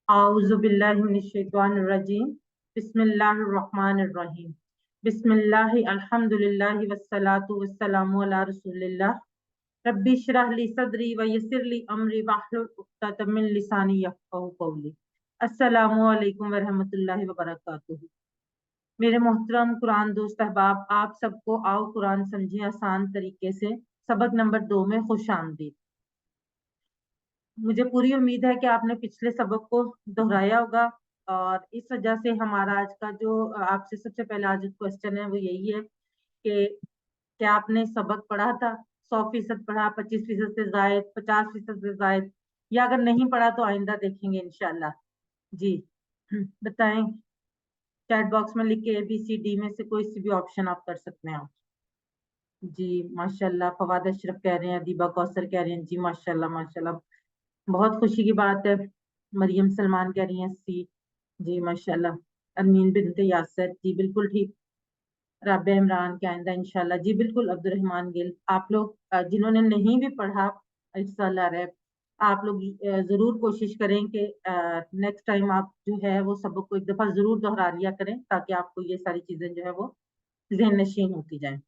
अऊज़ु बिल्लाहि मिनश्शैतानिर्रजीम। बिस्मिल्लाहिर्रहमानिर्रहीम। बिस्मिल्लाहि अल्हम्दुलिल्लाहि वस्सलातु वस्सलामु अला रसूलिल्लाह। रब्बि इश्रह ली सदरी व यस्सिर ली अमरी वहलुल उक़्दतम मिन लिसानी यफ़क़हू क़ौली। अस्सलामु अलैकुम व रहमतुल्लाहि व बरकातुहू। मेरे मोहतरम कुरान दोस्त अहबाब, आप सबको आओ कुरान समझे आसान तरीके से सबक नंबर 2 में खुश आमदीद। मुझे पूरी उम्मीद है कि आपने पिछले सबक को दोहराया होगा और इस वजह से हमारा आज का जो आपसे सबसे पहला आज क्वेश्चन है वो यही है कि क्या आपने सबक पढ़ा था? 100% पढ़ा, 25% से जायद, 50% से जायद, या अगर नहीं पढ़ा तो आइंदा देखेंगे इंशाल्लाह। जी बताएं। चैट बॉक्स में लिख के ABCD में से कोई सी भी ऑप्शन आप कर सकते हैं आप। जी माशाल्लाह, फवाद अशरफ कह रहे हैं, दीबा कौसर कह रहे हैं, जी माशाल्लाह माशाल्लाह, बहुत खुशी की बात है। मरियम सलमान कह रही हैं सी, जी माशाल्लाह। अरमीन बिनते यासर, जी बिल्कुल ठीक। राबे इमरान के आइंदा इंशाल्लाह, जी बिल्कुल। अब्दुर्रहमान गिल, आप लोग जिन्होंने नहीं भी पढ़ा इंशाल्लाह रैप, आप लोग जरूर कोशिश करें कि नेक्स्ट टाइम आप जो है वो सबक को एक दफा जरूर दोहरा लिया करें ताकि आपको ये सारी चीजें जो है वो ज़हन नशीन होती जाएं।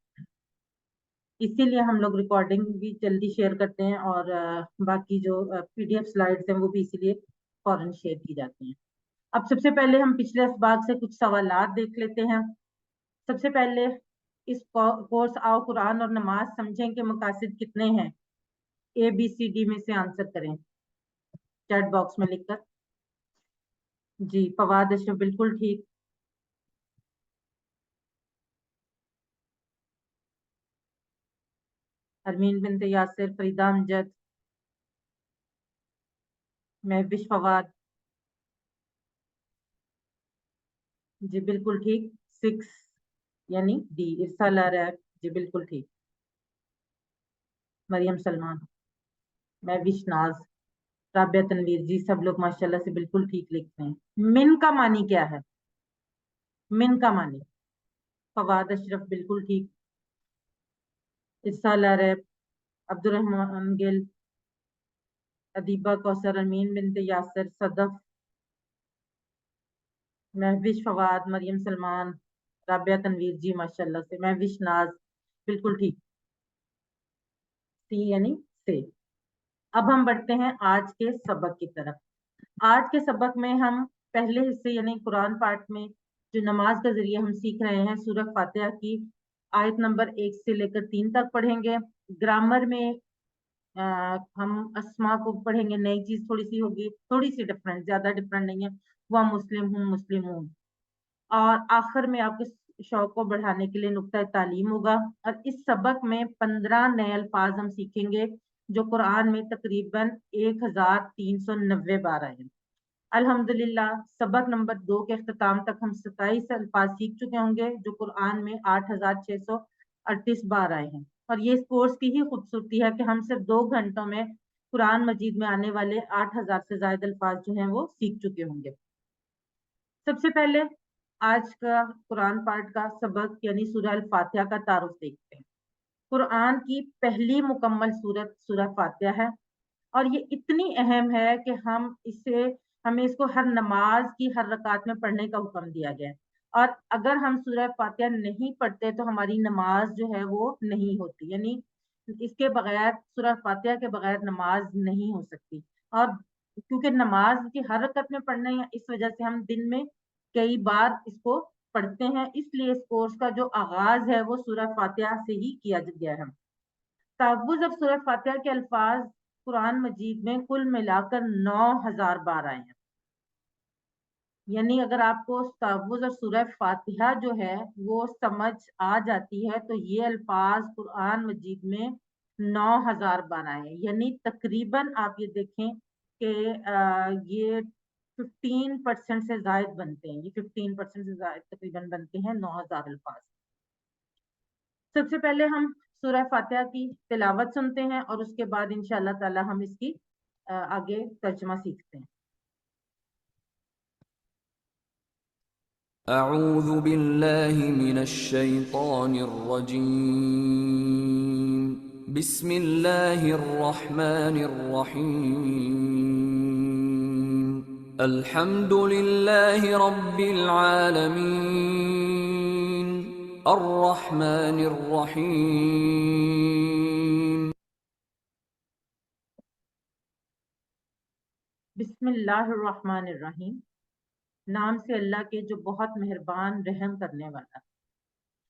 इसीलिए हम लोग रिकॉर्डिंग भी जल्दी शेयर करते हैं और बाकी जो PDF स्लाइड्स हैं वो भी इसीलिए फौरन शेयर की जाती हैं। अब सबसे पहले हम पिछले असबाक से कुछ सवालात देख लेते हैं। सबसे पहले इस कोर्स आओ कुरान और नमाज समझें के मकासद कितने हैं? ABCD में से आंसर करें चैट बॉक्स में लिखकर। जी फवाद अशरफ बिल्कुल ठीक। अरमीन बिनते यासिर, फरीदा अमजद, महविश फवाद, जी बिल्कुल ठीक। 6 यानी डी इरसाल रैप, जी बिल्कुल ठीक। मरियम सलमान, महविश नाज, राबिया तनवीर, जी सब लोग माशाल्लाह से बिल्कुल ठीक लिखते हैं। मिन का मानी क्या है? मिन का मानी, फवाद अशरफ बिल्कुल ठीक। इरसाल रैप, अब्दुर्रहमान गिल, अदीबा कौसर, अमीन बिनते यासर, सदफ, महविश फवाद, मरियम सलमान, राबिया तनवीर, जी माशाल्लाह से। महविश नाज बिल्कुल ठीक। सी यानी से। अब हम बढ़ते हैं आज के सबक की तरफ। आज के सबक में हम पहले हिस्से यानी कुरान पाठ में जो नमाज का जरिए हम सीख रहे हैं सूरह फातिहा की आयत नंबर 1 से लेकर 3 तक पढ़ेंगे। ग्रामर में हम अस्मा को पढ़ेंगे, नई चीज थोड़ी सी होगी, थोड़ी सी डिफरेंट, ज्यादा डिफरेंट नहीं है। वह मुस्लिम हूँ। और आखिर में आपके शौक को बढ़ाने के लिए नुक्ता तालीम होगा। और इस सबक में 15 नए अल्फाज हम सीखेंगे जो कुरान में तकरीबन 1390 बार आए हैं। अल्हम्दुलिल्लाह सबक नंबर 2 के अख्ताम तक हम 27 अल्फाज सीख चुके होंगे जो कुरान में 8638 बार आए हैं। और ये इस कोर्स की ही खूबसूरती है कि हम सिर्फ 2 घंटों में कुरान मजीद में आने वाले 8000 से ज्यादा अल्फाज जो हैं वो सीख चुके होंगे। सबसे पहले आज का कुरान पाठ का सबक यानी सूरह अल फातिहा का तारुफ देखते हैं। कुरान की पहली मुकम्मल सूरत सूरह फातिहा है और ये इतनी अहम है कि हमें इसको हर नमाज की हर रकात में पढ़ने का हुक्म दिया गया है। और अगर हम सूरह फातिहा नहीं पढ़ते तो हमारी नमाज जो है वो नहीं होती, यानी इसके बगैर सूरह फातिहा के बगैर नमाज नहीं हो सकती। और क्योंकि नमाज की हर रकत में पढ़ना है इस वजह से हम दिन में कई बार इसको पढ़ते हैं, इसलिए इस कोर्स का जो आगाज है वो सूरह फातिहा से ही किया गया है। तहव्वुज़ अब सूरह फातिहा के अल्फाज कुरान मजीद में कुल मिलाकर 9000 बार आए हैं। यानी अगर आपको तहव्वुज़ और सूरह फातिहा जो है वो समझ आ जाती है तो ये अल्फाज कुरान मजीद में 9000 बार आए हैं। यानी तकरीबन आप ये देखें कि ये 15% से जायद बनते हैं, ये 15% से जायद तकरीबन बनते हैं 9000 अल्फाज। सबसे पहले हम सूरह फातिहा की तिलावत सुनते हैं और उसके बाद इंशाअल्लाह ताला हम इसकी आगे तर्जुमा सीखते हैं। अऊज़ु बिल्लाहि मिनश शैतानिर रजीम। बिस्मिल्लाहिर रहमानिर रहीम। الحمد للہ رب العالمین الرحمن الرحیم. بسم اللہ الرحمن الرحیم. نام سے اللہ کے جو بہت مہربان رحم کرنے والا.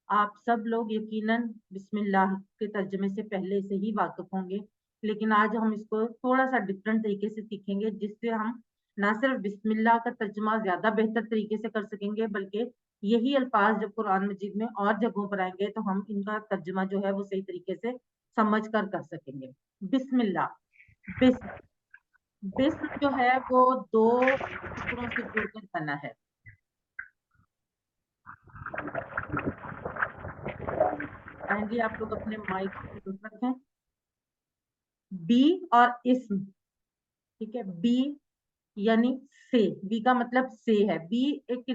آپ سب لوگ یقیناً بسم اللہ کے ترجمے سے پہلے سے ہی واقف ہوں گے، لیکن آج ہم اس کو تھوڑا سا ڈفرینٹ طریقے سے سیکھیں گے، جس سے ہم نہ صرف بسم اللہ کا ترجمہ زیادہ بہتر طریقے سے کر سکیں گے، بلکہ یہی الفاظ جب قرآن مجید میں اور جگہوں پر آئیں گے تو ہم ان کا ترجمہ جو ہے وہ صحیح طریقے سے سمجھ کر سکیں گے. بسم اللہ. بسم بسم جو ہے وہ دو ٹکڑوں سے جڑ کر بنا ہے. کائنڈلی آپ لوگ اپنے مائک رکھیں. بی اور اسم، ٹھیک ہے. بی یعنی سے، بی کا مطلب سے ہے. بی ایک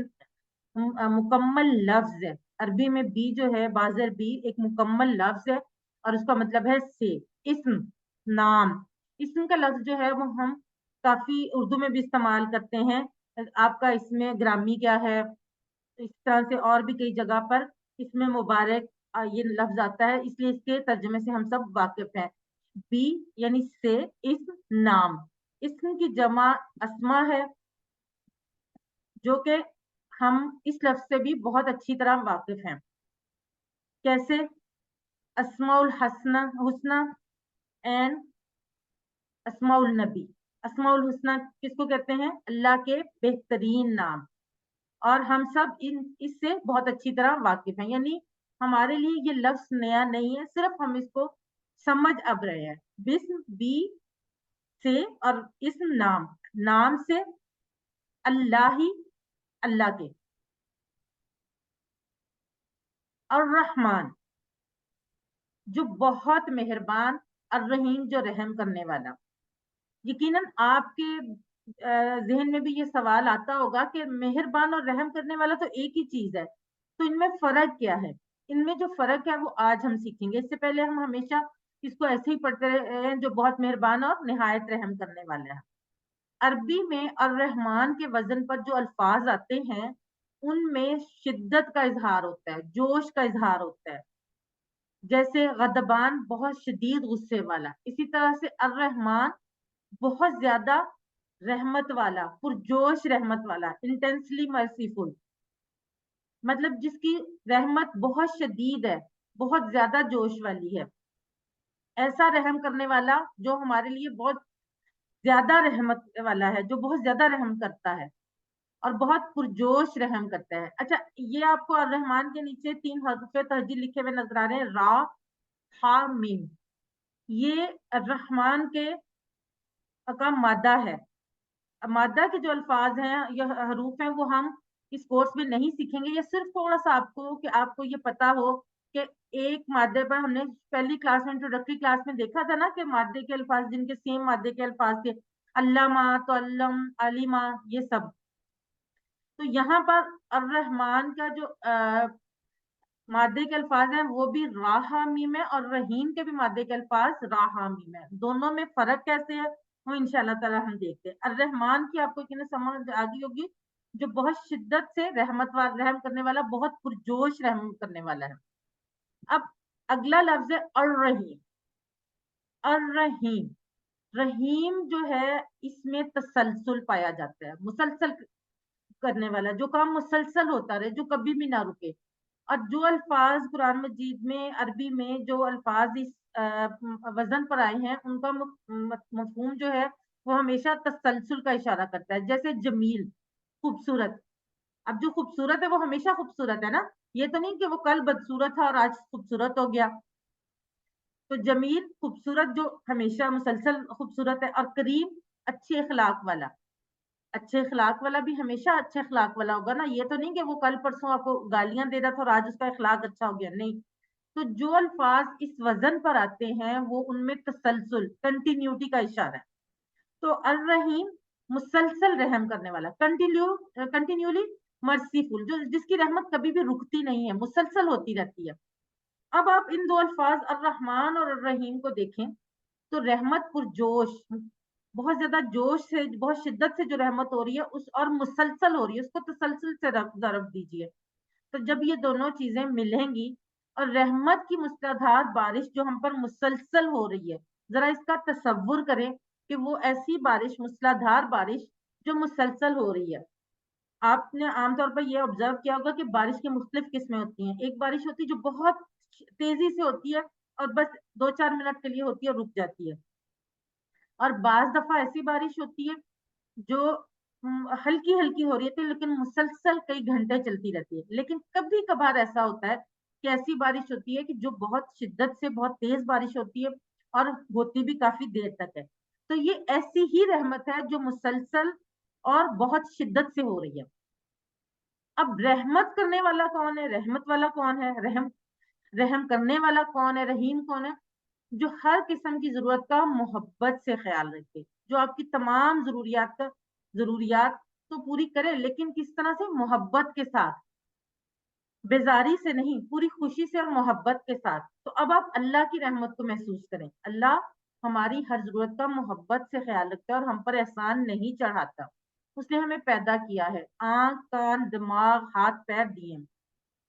مکمل لفظ ہے. عربی میں بی جو ہے بازر بی ایک مکمل لفظ ہے اور اس کا مطلب ہے سے. اسم نام. اسم کا لفظ جو ہے وہ ہم کافی اردو میں بھی استعمال کرتے ہیں. آپ کا اس میں گرامی کیا ہے، اس طرح سے اور بھی کئی جگہ پر اس میں مبارک یہ لفظ آتا ہے، اس لیے اس کے ترجمے سے ہم سب واقف ہیں. بی یعنی سے، اسم نام. اسم کی جمع اسما ہے، جو کہ ہم اس لفظ سے بھی بہت اچھی طرح واقف ہیں. کیسے؟ اسماء الحسنہ اینڈ اسماء النبی. اسماء الحسنہ کس کو کہتے ہیں؟ اللہ کے بہترین نام. اور ہم سب اس سے بہت اچھی طرح واقف ہیں، یعنی ہمارے لیے یہ لفظ نیا نہیں ہے، صرف ہم اس کو سمجھ اب رہے ہیں. بسم بی سے اور اسم نام، نام سے اللہ ہی اللہ کے. الرحمن جو بہت مہربان، الرحیم جو رحم کرنے والا. یقیناً آپ کے ذہن میں بھی یہ سوال آتا ہوگا کہ مہربان اور رحم کرنے والا تو ایک ہی چیز ہے، تو ان میں فرق کیا ہے؟ ان میں جو فرق ہے وہ آج ہم سیکھیں گے. اس سے پہلے ہم ہمیشہ اس کو ایسے ہی پڑھتے رہے ہیں، جو بہت مہربان اور نہایت رحم کرنے والا ہے. عربی میں الرحمن کے وزن پر جو الفاظ آتے ہیں ان میں شدت کا اظہار ہوتا ہے، جوش کا اظہار ہوتا ہے. جیسے غضبان بہت شدید غصے والا، اسی طرح سے الرحمن بہت زیادہ رحمت والا، پرجوش رحمت والا، انٹینسلی مرسیفل. مطلب جس کی رحمت بہت شدید ہے، بہت زیادہ جوش والی ہے. ایسا رحم کرنے والا جو ہمارے لیے بہت زیادہ رحمت والا ہے، جو بہت زیادہ رحم کرتا ہے اور بہت پرجوش رحم کرتا ہے. اچھا، یہ آپ کو الرحمن کے نیچے 3 حرف ترجیح لکھے ہوئے نظر آ رہے ہیں، را ہا میم. یہ الرحمن کے کا مادہ ہے. مادہ کے جو الفاظ ہیں یا حروف ہیں وہ ہم اس کورس میں نہیں سیکھیں گے. یہ صرف تھوڑا سا آپ کو کہ آپ کو یہ پتا ہو کہ ایک مادے پر ہم نے پہلی کلاس میں انٹروڈکٹری کلاس میں دیکھا تھا نا کہ مادے کے الفاظ جن کے سیم مادے کے الفاظ تھے، علامہ، تعلم، علیمہ، یہ سب. تو یہاں پر الرحمن کا جو مادے کے الفاظ ہیں وہ بھی راہا میم ہے، اور رحیم کے بھی مادے کے الفاظ راہا میم ہے. دونوں میں فرق کیسے ہے وہ انشاءاللہ تعالی ہم دیکھتے ہیں. الرحمن کی آپ کو سمجھ آ گئی ہوگی، جو بہت شدت سے رحم کرنے والا، بہت پرجوش رحم کرنے والا ہے. اب اگلا لفظ ہے الرحیم. الرحیم، رحیم جو ہے اس میں تسلسل پایا جاتا ہے، مسلسل کرنے والا، جو کام مسلسل ہوتا رہے، جو کبھی بھی نہ رکے. اور جو الفاظ قرآن مجید میں عربی میں جو الفاظ اس وزن پر آئے ہیں ان کا مفہوم جو ہے وہ ہمیشہ تسلسل کا اشارہ کرتا ہے. جیسے جمیل، خوبصورت. اب جو خوبصورت ہے وہ ہمیشہ خوبصورت ہے نا، یہ تو نہیں کہ وہ کل بدصورت تھا اور آج خوبصورت ہو گیا. تو جمیل خوبصورت جو ہمیشہ مسلسل خوبصورت ہے. اور کریم اچھے اخلاق والا. اچھے اخلاق والا بھی ہمیشہ اچھے اخلاق والا ہوگا نا، یہ تو نہیں کہ وہ کل پرسوں آپ کو گالیاں دے رہا تھا اور آج اس کا اخلاق اچھا ہو گیا، نہیں. تو جو الفاظ اس وزن پر آتے ہیں وہ ان میں تسلسل، کنٹینیوٹی کا اشارہ ہے. تو الرحیم مسلسل رحم کرنے والا، کنٹینیولی مرسیفل، جو جس کی رحمت کبھی بھی رکتی نہیں ہے، مسلسل ہوتی رہتی ہے. اب آپ ان دو الفاظ الرحمن اور الرحیم کو دیکھیں تو رحمت پرجوش، بہت زیادہ جوش سے، بہت شدت سے جو رحمت ہو رہی ہے اس اور مسلسل ہو رہی ہے، اس کو تسلسل سے ضرب دیجیے. تو جب یہ دونوں چیزیں ملیں گی اور رحمت کی مستعدات بارش جو ہم پر مسلسل ہو رہی ہے، ذرا اس کا تصور کریں کہ وہ ایسی بارش، مسلادھار بارش جو مسلسل ہو رہی ہے. آپ نے عام طور پر یہ آبزرو کیا ہوگا کہ بارش کی مختلف قسمیں ہوتی ہیں. ایک بارش ہوتی ہے جو بہت تیزی سے ہوتی ہے اور بس 2-4 منٹ کے لیے ہوتی ہے اور رک جاتی ہے، اور بعض دفعہ ایسی بارش ہوتی ہے جو ہلکی ہلکی ہو رہی ہے لیکن مسلسل کئی گھنٹے چلتی رہتی ہے. لیکن کبھی کبھار ایسا ہوتا ہے کہ ایسی بارش ہوتی ہے کہ جو بہت شدت سے بہت تیز بارش ہوتی ہے اور ہوتی بھی کافی دیر تک ہے. تو یہ ایسی ہی رحمت ہے جو مسلسل اور بہت شدت سے ہو رہی ہے. اب رحمت کرنے والا کون ہے، رحمت والا کون ہے، رحم کرنے والا کون ہے، رحیم کون ہے؟ جو ہر قسم کی ضرورت کا محبت سے خیال رکھے، جو آپ کی تمام ضروریات تو پوری کرے لیکن کس طرح سے؟ محبت کے ساتھ، بیزاری سے نہیں، پوری خوشی سے اور محبت کے ساتھ. تو اب آپ اللہ کی رحمت کو محسوس کریں. اللہ ہماری ہر ضرورت کا محبت سے خیال رکھتا ہے اور ہم پر احسان نہیں چڑھاتا. اس نے ہمیں پیدا کیا ہے، آنکھ، کان، دماغ، ہاتھ پیر دیے،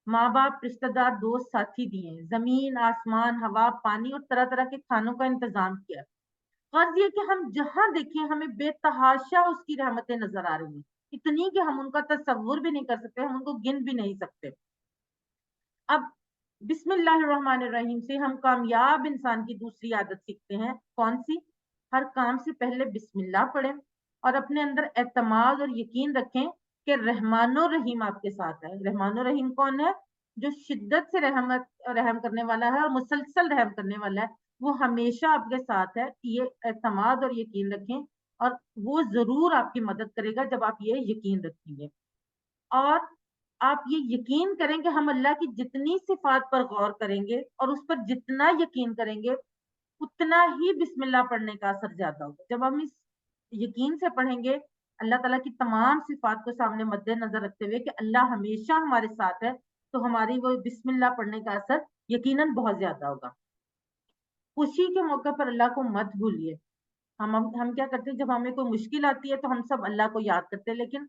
ماں باپ، رشتہ دار، دوست، ساتھی دیے، زمین، آسمان، ہوا، پانی اور طرح طرح کے کھانوں کا انتظام کیا. غرض یہ کہ ہم جہاں دیکھیں ہمیں بے تحاشا اس کی رحمتیں نظر آ رہی ہیں، اتنی کہ ہم ان کا تصور بھی نہیں کر سکتے، ہم ان کو گن بھی نہیں سکتے. اب بسم اللہ الرحمن الرحیم سے ہم کامیاب انسان کی دوسری عادت سیکھتے ہیں. کون سی؟ ہر کام سے پہلے بسم اللہ پڑھیں اور اپنے اندر اعتماد اور یقین رکھیں کہ رحمان و رحیم آپ کے ساتھ ہے. رحمان و رحیم کون ہے؟ جو شدت سے رحم کرنے والا ہے اور مسلسل رحم کرنے والا ہے، وہ ہمیشہ آپ کے ساتھ ہے. یہ اعتماد اور یقین رکھیں اور وہ ضرور آپ کی مدد کرے گا جب آپ یہ یقین رکھیں گے. اور آپ یہ یقین کریں کہ ہم اللہ کی جتنی صفات پر غور کریں گے اور اس پر جتنا یقین کریں گے اتنا ہی بسم اللہ پڑھنے کا اثر زیادہ ہوگا. جب ہم اس یقین سے پڑھیں گے اللہ تعالیٰ کی تمام صفات کو سامنے مد نظر رکھتے ہوئے کہ اللہ ہمیشہ ہمارے ساتھ ہے، تو ہماری وہ بسم اللہ پڑھنے کا اثر یقیناً بہت زیادہ ہوگا. خوشی کے موقع پر اللہ کو مت بھولیے. ہم کیا کرتے ہیں، جب ہمیں کوئی مشکل آتی ہے تو ہم سب اللہ کو یاد کرتے ہیں، لیکن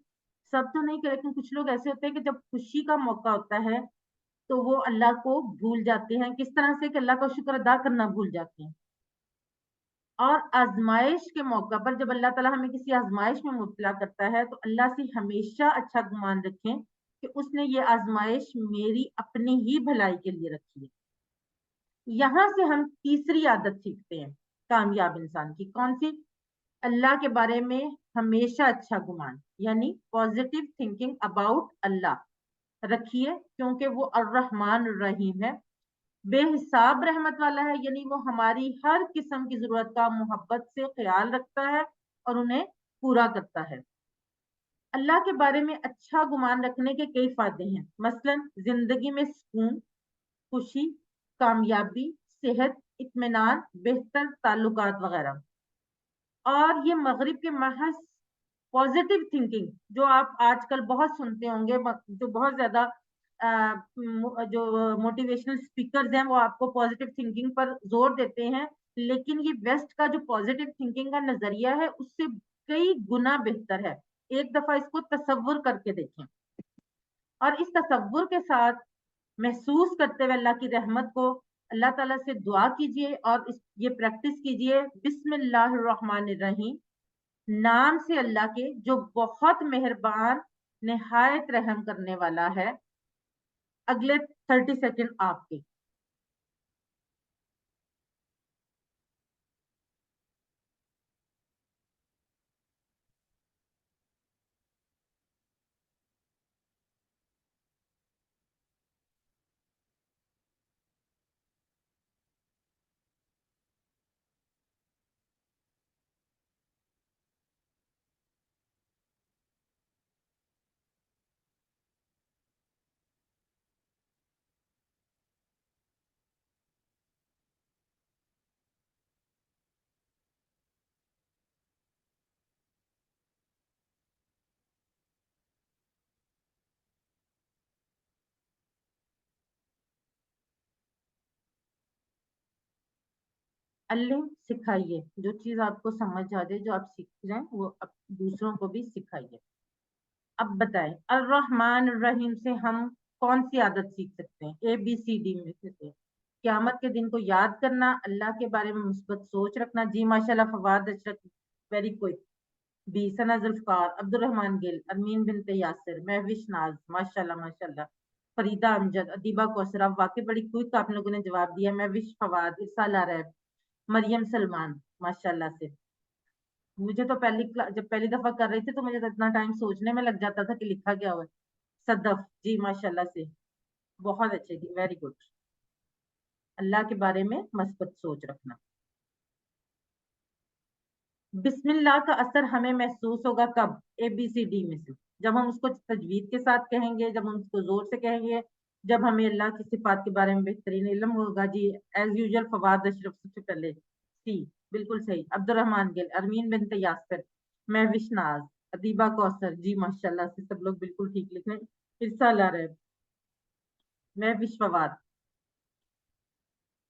سب تو نہیں کرتے. لیکن کچھ لوگ ایسے ہوتے ہیں کہ جب خوشی کا موقع ہوتا ہے تو وہ اللہ کو بھول جاتے ہیں. کس طرح سے؟ کہ اللہ کا شکر ادا کرنا بھول جاتے ہیں. اور آزمائش کے موقع پر جب اللہ تعالیٰ ہمیں کسی آزمائش میں مبتلا کرتا ہے تو اللہ سے ہمیشہ اچھا گمان رکھیں کہ اس نے یہ آزمائش میری اپنی ہی بھلائی کے لیے رکھی ہے. یہاں سے ہم تیسری عادت سیکھتے ہیں کامیاب انسان کی. کون سی؟ اللہ کے بارے میں ہمیشہ اچھا گمان، یعنی پازیٹیو تھنکنگ اباؤٹ اللہ رکھیے، کیونکہ وہ الرحمن الرحیم ہے، بے حساب رحمت والا ہے. یعنی وہ ہماری ہر قسم کی ضرورت کا محبت سے خیال رکھتا ہے اور انہیں پورا کرتا ہے. اللہ کے بارے میں اچھا گمان رکھنے کے کئی فائدے ہیں. مثلا زندگی میں سکون، خوشی، کامیابی، صحت، اطمینان، بہتر تعلقات وغیرہ. اور یہ مغرب کے محض پازیٹیو تھنکنگ جو آپ آج کل بہت سنتے ہوں گے، جو بہت زیادہ جو موٹیویشنل اسپیکرز ہیں وہ آپ کو پازیٹیو تھنکنگ پر زور دیتے ہیں، لیکن یہ ویسٹ کا جو پازیٹیو تھنکنگ کا نظریہ ہے اس سے کئی گنا بہتر ہے. ایک دفعہ اس کو تصور کر کے دیکھیں اور اس تصور کے ساتھ محسوس کرتے ہوئے اللہ کی رحمت کو اللہ تعالیٰ سے دعا کیجئے اور یہ پریکٹس کیجئے. بسم اللہ الرحمن الرحیم، نام سے اللہ کے جو بہت مہربان، نہایت رحم کرنے والا ہے. اگلے 30 سیکنڈ آپ کے. अल्लाह सिखाइए, जो चीज आपको समझ आ जाए, जो आप सीख रहे हैं वो दूसरों को भी सिखाइए। अब बताएं, अर्रहमान रहीम से हम कौन सी आदत सीख सकते हैं? ABCD में से क़यामत के दिन को याद करना, अल्लाह के बारे में मुस्बत सोच रखना। जी माशाल्लाह, फवाद अशरफ, वेरी क्विक। बी सना जुल्फकार, अब्दुर्रहमान गिल, अरमीन बिनते यासिर, महविश नाज, माशाल्लाह माशाल्लाह, फरीदा अमजद, अदीबा कौसर। अब वाकई बड़ी क्विक आप लोगों ने जवाब दिया। महविश फवाद, इरसाल आरफ, मरियम सलमान, माशाल्लाह से। मुझे तो जब पहली दफा कर रही थी तो मुझे तो इतना टाइम सोचने में लग जाता था कि लिखा क्या हुआ है। सदफ जी माशाल्लाह से, बहुत अच्छे थी, वेरी गुड। अल्लाह के बारे में मस्बत सोच रखना। बिस्मिल्लाह का असर हमें महसूस होगा कब? ABCD में से जब हम उसको तजवीद के साथ कहेंगे, जब हम उसको जोर से कहेंगे, जब हमें अल्लाह की सिफात के बारे में बेहतरीन इल्म होगा। जी एज यूजुअल फवाद अशरफ सबसे पहले, सी बिल्कुल सही। अब्दुर्रहमान गिल, अरमीन बिनते यासिर, महविश नाज, अदीबा कौसर, जी माशाल्लाह से सब लोग बिल्कुल ठीक लिख रहे हैं। इरसाल आरफ, महविश फवाद,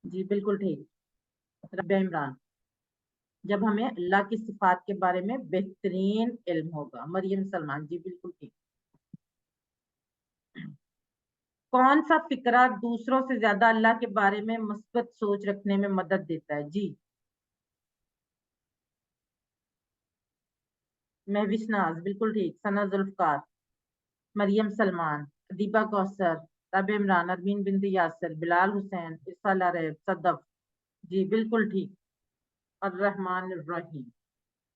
जी बिल्कुल ठीक। रबिया इमरान, जब हमें अल्लाह की सिफात के बारे में बेहतरीन इल्म होगा। मरियम सलमान, जी बिल्कुल ठीक। कौन सा फिक्रा दूसरों से ज्यादा अल्लाह के बारे में मुस्बत सोच रखने में मदद देता है? जी महविश नाज, बिल्कुल ठीक। सना जुल्फकार, मरियम सलमान, अदीबा कौसर, रब इमरान, अरमीन बिनती यासिर, बिलाल हुसैन, इरसाल आरफ, सदफ, जी बिल्कुल ठीक। और रहमान रहीम,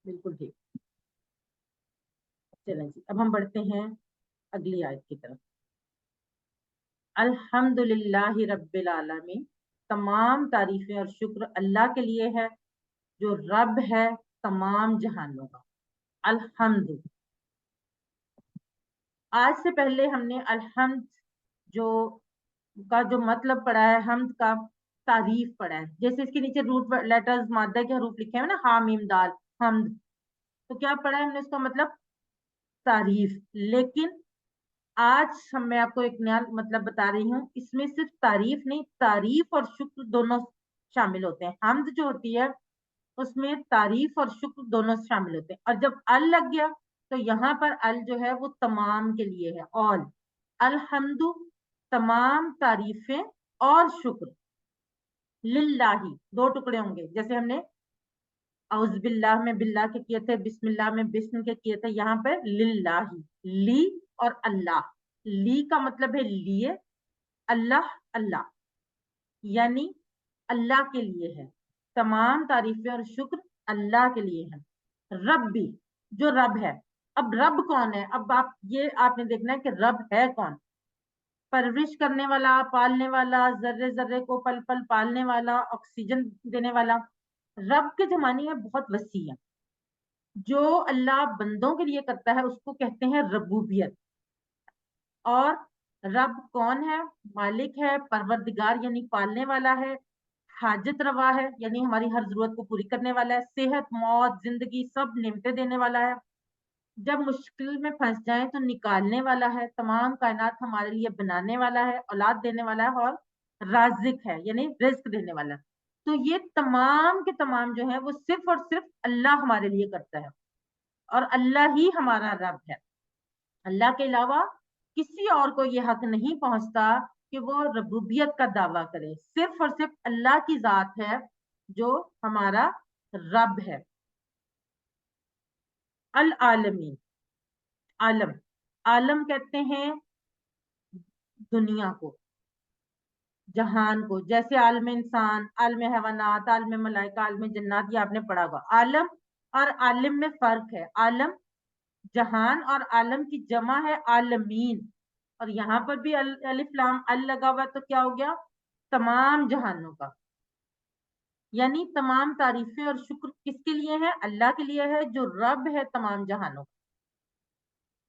बिल्कुल ठीक। चलें जी, अब हम बढ़ते हैं अगली आयत की तरफ। अल्हम्दुलिल्लाहि रब्बिल आलमीन, तमाम तारीफें और शुक्र अल्लाह के लिए है जो रब है तमाम जहानों का। अल्हम्दु, आज से पहले हमने अलहम्द जो जो मतलब पढ़ा है, हमद का तारीफ पढ़ा है। जैसे इसके नीचे रूट लेटर्स मादा के हरूफ लिखे हैं ना, हा मीम दाल, हमद, तो क्या पढ़ा है हमने? उसका मतलब तारीफ। लेकिन आज मैं आपको एक नया मतलब बता रही हूँ, इसमें सिर्फ तारीफ नहीं, तारीफ और शुक्र दोनों शामिल होते हैं। हमद जो होती है उसमें तारीफ और शुक्र दोनों शामिल होते हैं। और जब अल लग गया तो यहाँ पर अल जो है वो तमाम के लिए है। ऑल, अलहम्दु, तमाम तारीफें और शुक्र, लिल्लाही, दो टुकड़े होंगे। जैसे हमने औज़ बिल्लाह में बिल्लाह के किए थे, बिस्मिल्लाह में बिस्म के किए थे, यहाँ पर लिल्लाही, ली और अल्लाह। ली का मतलब है लिए, अल्लाह अल्लाह, यानी अल्लाह के लिए है। तमाम तारीफें और शुक्र अल्लाह के लिए है। रब भी, जो रब है। अब रब कौन है? अब आप ये आपने देखना है कि रब है कौन। परवरिश करने वाला, पालने वाला, जर्रे जर्रे को पल पल पालने वाला, ऑक्सीजन देने वाला। रब के जो मानी है बहुत वसी है। जो अल्लाह बंदों के लिए करता है उसको कहते हैं रबूबियत। और रब कौन है? मालिक है, परवरदिगार यानी पालने वाला है, हाजत रवा है यानी हमारी हर जरूरत को पूरी करने वाला है, सेहत मौत जिंदगी सब नेमतें देने वाला है, जब मुश्किल में फंस जाए तो निकालने वाला है, तमाम कायनात हमारे लिए बनाने वाला है, औलाद देने वाला है, और राजिक है यानी रिस्क देने वाला है। तो ये तमाम के तमाम जो है वो सिर्फ और सिर्फ अल्लाह हमारे लिए करता है, और अल्लाह ही हमारा रब है। अल्लाह के अलावा किसी और को ये हक नहीं पहुंचता कि वो रबूबियत का दावा करे। सिर्फ और सिर्फ अल्लाह की जात है जो हमारा रब है। अल आलमीन, आलम, आलम कहते हैं दुनिया को, जहान को। जैसे आलम इंसान, आलम हैवानात, आलम मलाइका, आलम जन्नात, ये आपने पढ़ा होगा। आलम और आलिम में फर्क है। आलम जहान, और आलम की जमा है आलमीन। और यहाँ पर भी अलिफ लाम अल लगा हुआ, तो क्या हो गया? तमाम जहानों का। यानी तमाम तारीफें और शुक्र किसके लिए है? अल्लाह के लिए है जो रब है तमाम जहानों का।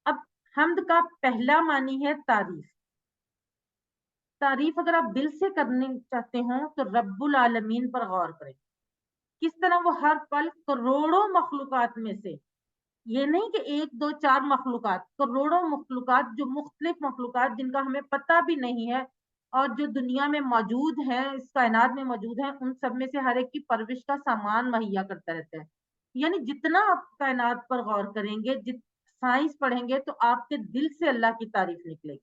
अब हमद का पहला मानी है तारीफ। तारीफ अगर आप दिल से करनी चाहते हो तो रब्बुल आलमीन पर गौर करें। किस तरह वो हर पल करोड़ों मखलूकात में से, ये नहीं कि एक दो चार मखलूकात, करोड़ों मखलूकात, जो मुख्तलिफ मखलूकात जिनका हमें पता भी नहीं है اور جو دنیا میں موجود ہیں، اس کائنات میں موجود ہیں، ان سب میں سے ہر ایک کی پرورش کا سامان مہیا کرتا رہتا ہے. یعنی جتنا آپ کائنات پر غور کریں گے، سائنس پڑھیں گے، تو آپ کے دل سے اللہ کی تعریف نکلے گی.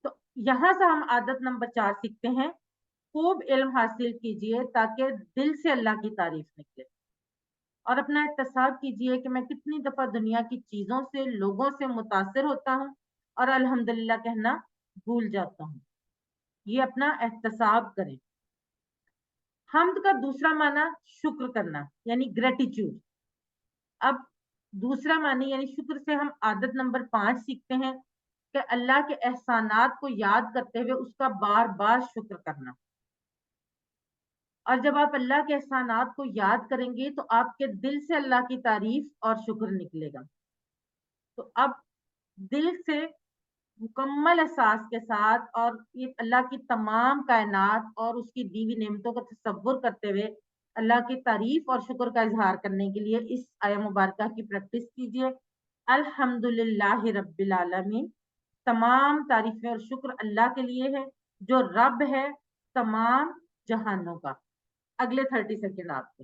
تو یہاں سے ہم عادت نمبر 4 سیکھتے ہیں: خوب علم حاصل کیجئے تاکہ دل سے اللہ کی تعریف نکلے، اور اپنا احتساب کیجئے کہ میں کتنی دفعہ دنیا کی چیزوں سے، لوگوں سے متاثر ہوتا ہوں اور الحمدللہ کہنا بھول جاتا ہوں. یہ اپنا احتساب کریں. حمد کا دوسرا معنی شکر کرنا، یعنی گریٹیچیوڈ. اب دوسرا معنی یعنی شکر سے ہم عادت نمبر 5 سیکھتے ہیں کہ اللہ کے احسانات کو یاد کرتے ہوئے اس کا بار بار شکر کرنا. اور جب آپ اللہ کے احسانات کو یاد کریں گے تو آپ کے دل سے اللہ کی تعریف اور شکر نکلے گا. تو اب دل سے مکمل احساس کے ساتھ اور یہ اللہ کی تمام کائنات اور اس کی دی ہوئی نعمتوں کا تصور کرتے ہوئے اللہ کی تعریف اور شکر کا اظہار کرنے کے لیے اس آیہ مبارکہ کی پریکٹس کیجیے. الحمدللہ رب العالمین، تمام تعریفیں اور شکر اللہ کے لیے ہے جو رب ہے تمام جہانوں کا. اگلے 30 سیکنڈ آپ کے.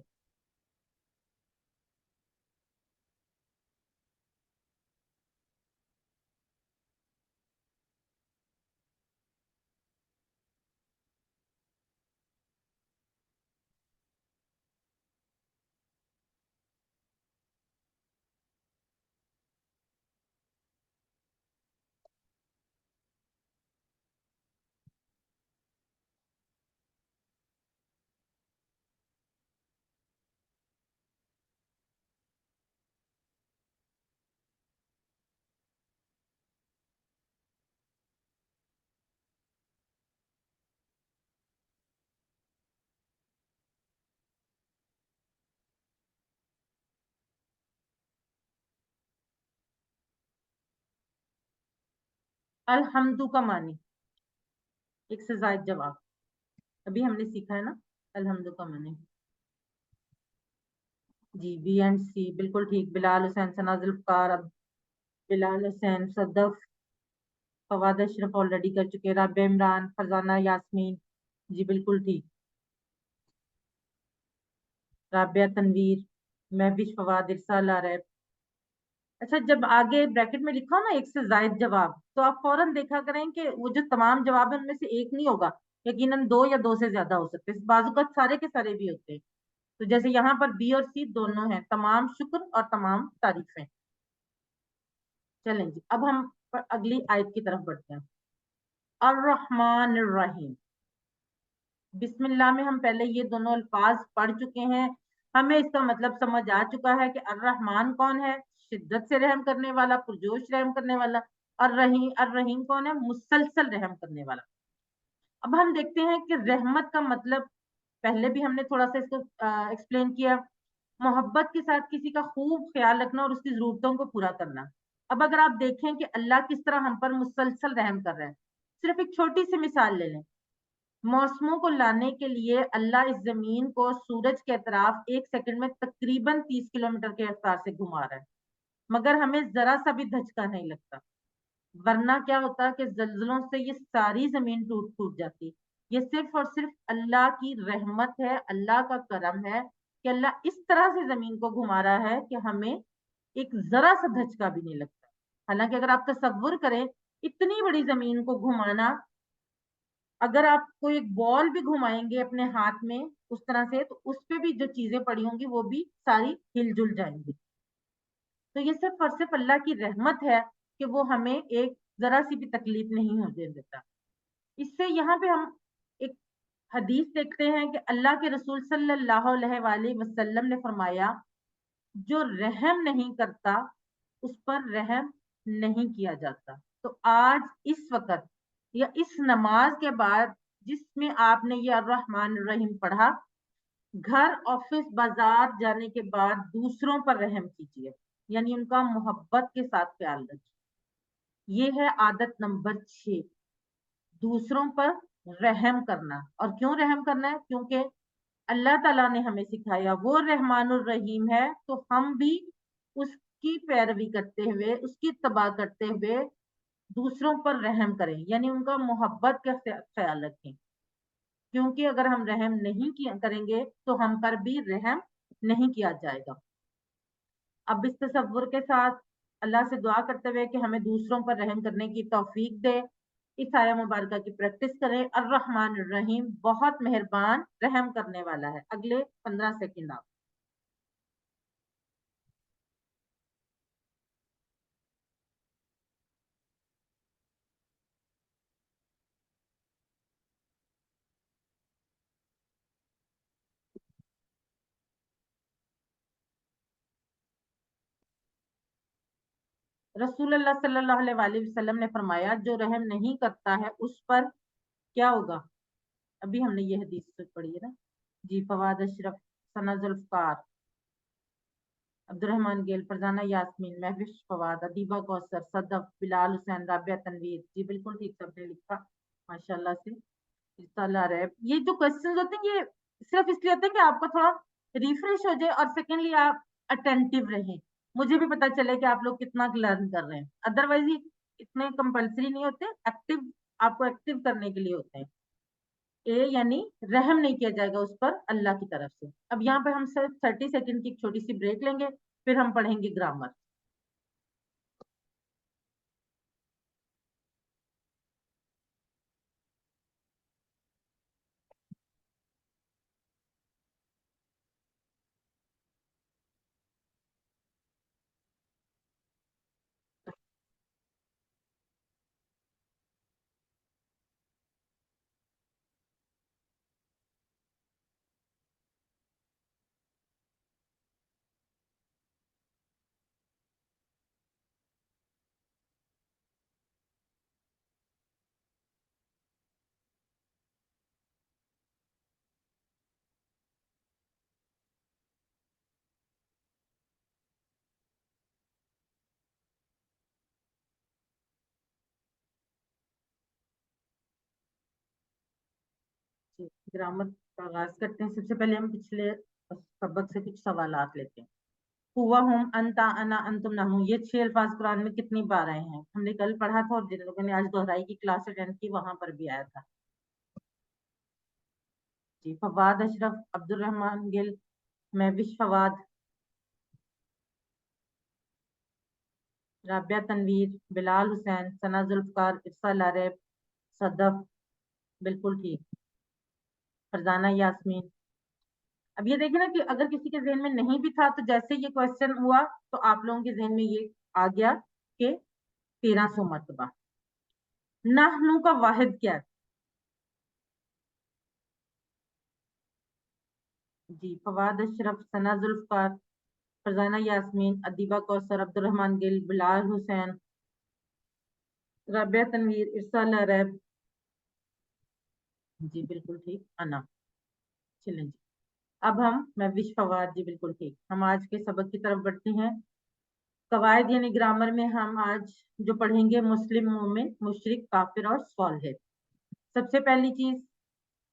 الحمدو کا معنی ایک سے زائد جواب، ابھی ہم نے سیکھا ہے نا الحمدو کا معنی. جی بی اینڈ سی بالکل ٹھیک. بلال حسین، ثنا ذوالفقار، بلال حسین، صدف، فواد اشرف آلریڈی کر چکے، رابعہ عمران، فرزانہ یاسمین. جی بالکل ٹھیک. رابعہ تنویر، مہوش فواد، ارسال عارف. اچھا جب آگے بریکٹ میں لکھا ہو نا ایک سے زائد جواب، تو آپ فوراً دیکھا کریں کہ وہ جو تمام جواب ہیں ان میں سے ایک نہیں ہوگا، یقیناً 2 یا 2 سے زیادہ ہو سکتے ہیں. بعض اوقات سارے کے سارے بھی ہوتے ہیں. تو جیسے یہاں پر بی اور سی دونوں ہیں، تمام شکر اور تمام تعریفیں. چلیں جی اب ہم اگلی آیت کی طرف بڑھتے ہیں. الرحمن الرحیم. بسم اللہ میں ہم پہلے یہ دونوں الفاظ پڑھ چکے ہیں، ہمیں اس کا مطلب سمجھ آ چکا ہے کہ الرحمن کون ہے؟ شدت سے رحم کرنے والا، پرجوش رحم کرنے والا. اور الرحیم کون ہے؟ مسلسل رحم کرنے والا. اب ہم دیکھتے ہیں کہ رحمت کا مطلب پہلے بھی ہم نے تھوڑا سا اس کو ایکسپلین کیا، محبت کے ساتھ کسی کا خوب خیال رکھنا اور اس کی ضرورتوں کو پورا کرنا. اب اگر آپ دیکھیں کہ اللہ کس طرح ہم پر مسلسل رحم کر رہا ہے، صرف ایک چھوٹی سی مثال لے لیں. موسموں کو لانے کے لیے اللہ اس زمین کو سورج کے اطراف 1 سیکنڈ میں تقریباً 30 کلومیٹر کے رفتار سے گھما رہا ہے، مگر ہمیں ذرا سا بھی دھچکا نہیں لگتا. ورنہ کیا ہوتا کہ زلزلوں سے یہ ساری زمین ٹوٹ ٹوٹ جاتی. یہ صرف اور صرف اللہ کی رحمت ہے، اللہ کا کرم ہے کہ اللہ اس طرح سے زمین کو گھما رہا ہے کہ ہمیں ایک ذرا سا دھچکا بھی نہیں لگتا. حالانکہ اگر آپ تصور کریں اتنی بڑی زمین کو گھمانا، اگر آپ کوئی ایک بال بھی گھمائیں گے اپنے ہاتھ میں اس طرح سے، تو اس پہ بھی جو چیزیں پڑی ہوں گی وہ بھی ساری ہل جل جائیں گی. تو یہ صرف اور صرف اللہ کی رحمت ہے کہ وہ ہمیں ایک ذرا سی بھی تکلیف نہیں ہونے دیتا. اس سے یہاں پہ ہم ایک حدیث دیکھتے ہیں کہ اللہ کے رسول صلی اللہ علیہ وآلہ وسلم نے فرمایا، جو رحم نہیں کرتا اس پر رحم نہیں کیا جاتا. تو آج اس وقت یا اس نماز کے بعد جس میں آپ نے یہ الرحمن الرحیم پڑھا، گھر، آفس، بازار جانے کے بعد دوسروں پر رحم کیجیے، یعنی ان کا محبت کے ساتھ خیال رکھیے. یہ ہے عادت نمبر 6، دوسروں پر رحم کرنا. اور کیوں رحم کرنا ہے؟ کیونکہ اللہ تعالیٰ نے ہمیں سکھایا وہ رحمان الرحیم ہے، تو ہم بھی اس کی پیروی کرتے ہوئے، اس کی اتباع کرتے ہوئے دوسروں پر رحم کریں، یعنی ان کا محبت کا خیال رکھیں، کیونکہ اگر ہم رحم نہیں کریں گے تو ہم پر بھی رحم نہیں کیا جائے گا۔ اب اس تصور کے ساتھ اللہ سے دعا کرتے ہوئے کہ ہمیں دوسروں پر رحم کرنے کی توفیق دے، اس آیہ مبارکہ کی پریکٹس کریں۔ الرحمن الرحیم، بہت مہربان رحم کرنے والا ہے۔ اگلے 15 سیکنڈ آپ۔ رسول اللہ صلی اللہ علیہ وآلہ وسلم نے فرمایا جو رحم نہیں کرتا ہے اس پر کیا ہوگا؟ ابھی ہم نے یہ حدیث پڑھی ہے نا جی۔ فواد اشرف، ثنا ذوالفقار، عبد الرحمن گیل، فرزانہ یاسمین، محوش فواد، ادیبہ کوثر، صدف، بلال حسین، رابعہ تنویر، جی بالکل ٹھیک سب نے لکھا ماشاءاللہ سے۔ یہ جو کوشچنز ہوتے ہیں یہ صرف اس لیے ہوتے ہیں کہ آپ کو تھوڑا ریفریش ہو جائے، اور سیکنڈلی آپ اٹینٹیو رہیں، مجھے بھی پتا چلے کہ آپ لوگ کتنا لرن کر رہے ہیں۔ ادروائز یہ اتنے کمپلسری نہیں ہوتے، ایکٹیو، آپ کو ایکٹیو کرنے کے لیے ہوتے ہیں۔ اے یعنی رحم نہیں کیا جائے گا اس پر اللہ کی طرف سے۔ اب یہاں پہ ہم صرف 30 سیکنڈ کی ایک چھوٹی سی بریک لیں گے، پھر ہم پڑھیں گے گرامر۔ گرامر کا آغاز کرتے ہیں۔ سب سے پہلے ہم پچھلے سبق سے کچھ سوالات لیتے ہیں۔ ہوا، ہم، انتا، انا، انتم، نحن، یہ 6 الفاظ قرآن میں کتنی بار آئے ہیں؟ ہم نے کل پڑھا تھا، اور جن لوگوں نے آج دہرائی کی کلاس اٹینڈ کی وہاں پر بھی آیا تھا جی۔ فواد اشرف، عبد الرحمن گل، محوش فواد، رابعہ تنویر، بلال حسین، ثنا ذوالفقار، ارسال عارف، صدف بالکل ٹھیک، فرزانہ یاسمین۔ اب یہ دیکھیں نا کہ اگر کسی کے ذہن میں نہیں بھی تھا تو جیسے یہ کوشچن ہوا تو آپ لوگوں کے ذہن میں یہ آ گیا کہ 1300 مرتبہ۔ نحنو کا واحد کیا ہے؟ جی۔ فواد اشرف، ثنا ذوالفقار، فرزانہ یاسمین، ادیبہ کوثر، عبد الرحمن گل، بلال حسین، رابعہ تنویر، ارسال عرب، جی بالکل ٹھیک، انا۔ چلیں جی، اب ہم محوش فواد، جی بالکل ٹھیک۔ ہم آج کے سبق کی طرف بڑھتے ہیں۔ قواعد یعنی گرامر میں ہم آج جو پڑھیں گے مسلم، مومن، مشرک، کافر اور صالح۔ سب سے پہلی چیز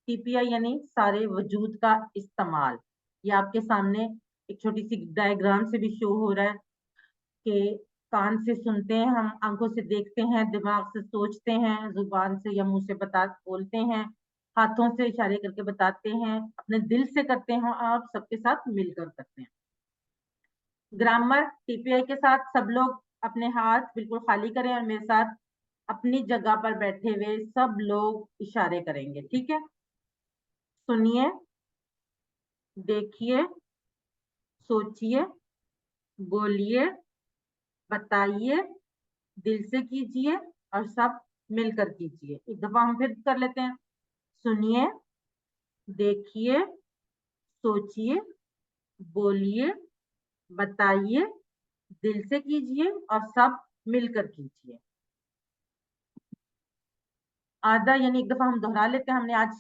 ٹی پی آئی یعنی سارے وجود کا استعمال۔ یہ آپ کے سامنے ایک چھوٹی سی ڈائیگرام سے بھی شو ہو رہا ہے کہ کان سے سنتے ہیں ہم، آنکھوں سے دیکھتے ہیں، دماغ سے سوچتے ہیں، زبان سے یا منہ سے بولتے ہیں، ہاتھوں سے اشارے کر کے بتاتے ہیں، اپنے دل سے کرتے ہیں، آپ سب کے ساتھ مل کر کرتے ہیں۔ گرامر ٹی پی آئی کے ساتھ سب لوگ اپنے ہاتھ بالکل خالی کریں اور میرے ساتھ اپنی جگہ پر بیٹھے ہوئے سب لوگ اشارے کریں گے، ٹھیک ہے؟ سنیے، دیکھیے، سوچئے، بولیے، بتائیے، دل سے کیجئے اور سب مل کر کیجئے۔ ایک دفعہ ہم پھر کر لیتے ہیں۔ سنیے، دیکھیے، سوچئے، بولیے، بتائیے، دل سے کیجئے اور سب مل کر کیجئے۔ آدھا یعنی ایک دفعہ ہم دہرا لیتے ہیں۔ ہم نے آج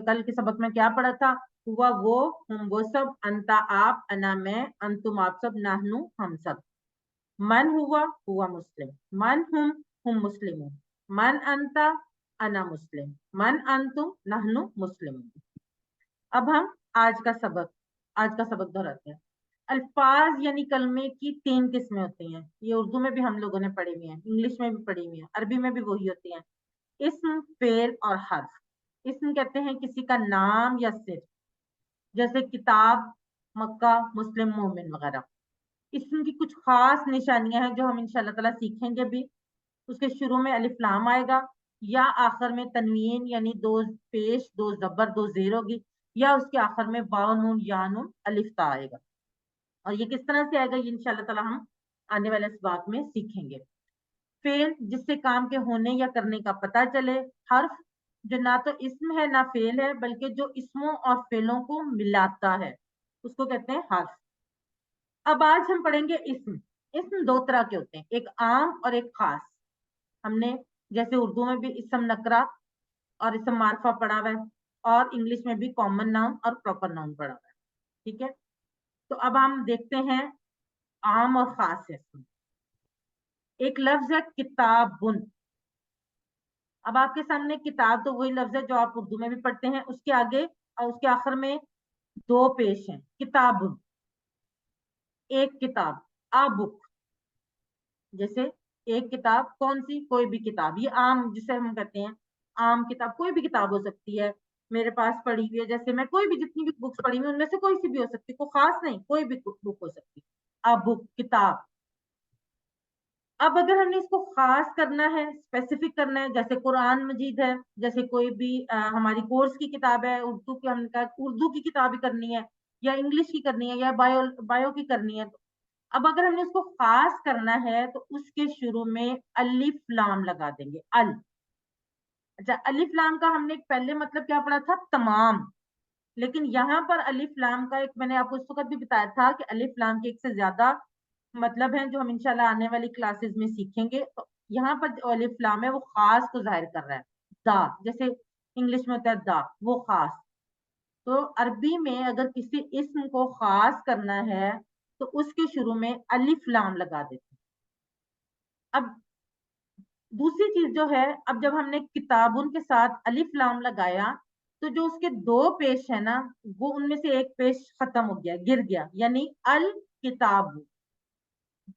کل کے سبق میں کیا پڑھا تھا؟ ہوا وہ، ہم وہ سب، انتا آپ، انا میں، انتم آپ سب، نحنو ہم سب۔ من ہوا، ہوا مسلم، من ہم مسلمون، من انتا، انا مسلم، من انتم، نحنو مسلمون۔ اب ہم آج کا سبق دہراتے ہیں۔ अल्फाज यानी कलमे की 3 किस्में होती हैं। ये उर्दू में भी हम लोगों ने पढ़ी हुई हैं, इंग्लिश में भी पढ़ी हुई हैं, अरबी में भी वही होती हैं। इस्म, फेल और हर्फ। इस्म कहते हैं किसी का नाम या सिर, जैसे किताब, मक्का, मुस्लिम, मोमिन वगैरह। इस्म की कुछ खास निशानियां हैं जो हम इंशाल्लाह ताला सीखेंगे भी। उसके शुरू में अलिफ लाम आएगा, या आखिर में तनवीन यानी 2 पेश, 2 जबर, 2 जेर होगी, या उसके आखिर में वाव नून या नून अलिफ ता आएगा। और ये किस तरह से आएगा ये इंशाल्लाह ताला हम आने वाले इसबाक में सीखेंगे। फेल, जिससे काम के होने या करने का पता चले। हर्फ, जो ना तो इस्म है ना फेल है, बल्कि जो इसमों और फेलों को मिलाता है, उसको कहते हैं हर्फ। अब आज हम पढ़ेंगे इस्म। इस्म 2 तरह के होते हैं, एक आम और एक खास। हमने जैसे उर्दू में भी इस्म नकरा और इस्म मारफा पढ़ा हुआ है, और इंग्लिश में भी कॉमन नाउन और प्रॉपर नाउन पढ़ा हुआ है। ठीक है, तो अब हम देखते हैं आम और खास इस्म। एक लफ्ज है किताबुन। अब आपके सामने किताब तो वही लफ्ज है जो आप उर्दू में भी पढ़ते हैं, उसके आगे और उसके आखिर में 2 पेश हैं। किताबुन, एक किताब, आ बुक। जैसे एक किताब कौन सी, कोई भी किताब, ये आम जिसे हम कहते हैं आम किताब, कोई भी किताब हो सकती है, मेरे पास पड़ी हुई है, जैसे मैं कोई भी जितनी भी बुक्स पढ़ी हुई उनमें से कोई सी भी हो सकती है, कोई खास नहीं, कोई भी बुक हो सकती है। अब बुक, किताब। अब अगर हमने इसको खास करना है, स्पेसिफिक करना है, जैसे कुरान मजीद है, जैसे कोई भी हमारी कोर्स की किताब है, उर्दू की, हमने कहा उर्दू की किताब ही करनी है, या इंग्लिश की करनी है, या बायो की करनी है, तो अब अगर हमने उसको खास करना है तो उसके शुरू में अलिफ लाम लगा देंगे। अल, अच्छा, अलिफ लाम का हमने पहले मतलब क्या पढ़ा था, तमाम। लेकिन यहाँ पर अलिफ लाम का एक, मैंने आपको इस वक्त भी बताया था कि अलिफ लाम के एक से ज्यादा मतलब है जो हम इंशाल्लाह आने वाली क्लासेस में सीखेंगे। तो यहाँ पर जो अलिफ लाम है वो खास को जाहिर कर रहा है। दा, जैसे इंग्लिश में होता है दा, वो खास। तो अरबी में अगर किसी इस्म को खास करना है तो उसके शुरू में अलिफ लाम लगा देते हैं। अब दूसरी चीज जो है, अब जब हमने किताबुन के साथ अलिफ लाम लगाया तो जो उसके 2 पेश है ना, वो उनमें से एक पेश खत्म हो गया, गिर गया, यानी अल किताब,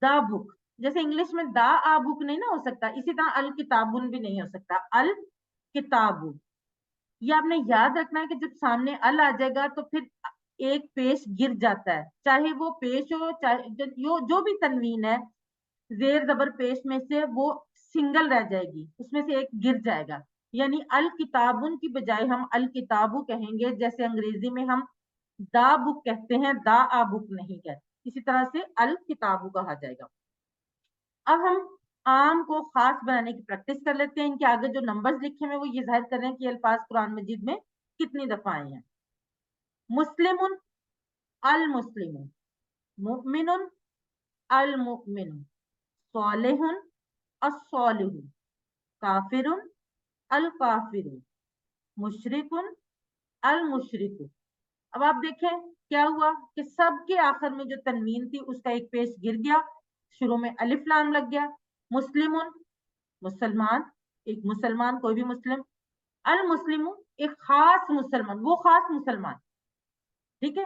द बुक। जैसे इंग्लिश में द आ बुक नहीं ना हो सकता, इसी तरह अल किताबुन भी नहीं हो सकता, अल किताबु। ये आपने याद रखना है कि जब सामने अल आ जाएगा तो फिर एक पेश गिर जाता है, चाहे वो पेश हो, चाहे जो भी तनवीन है जेर जबर पेश में से वो सिंगल रह जाएगी, उसमें से एक गिर जाएगा। यानी अल किताबुन की बजाय हम अल किताबु कहेंगे, जैसे अंग्रेजी में हम दा बुक कहते हैं, दा आ बुक नहीं कहते, इसी तरह से अल किताबु कहा जाएगा। अब हम आम को खास बनाने की प्रैक्टिस कर लेते हैं। इनके आगे जो नंबर्स लिखे हुए वो ये जाहिर कर रहे हैं कि अल्फाज कुरान मजीद में कितनी दफा आए हैं। मुस्लिमुन, अल मुस्लिमुन, मुमिनुन, अल मुमिनुन, सालिहुन, अस्सालिहु, काफिरुन, अल काफिरु, मुशरिकुन, अल मुशरिकु। अब आप देखें क्या हुआ कि सबके आखिर में जो तनवीन थी उसका एक पेश गिर गया, शुरू में अलिफ लाम लग गया। मुस्लिमुन, मुसलमान, एक मुसलमान, कोई भी मुस्लिम। अल मुस्लिमु, एक खास मुसलमान, वो खास मुसलमान। ठीक है,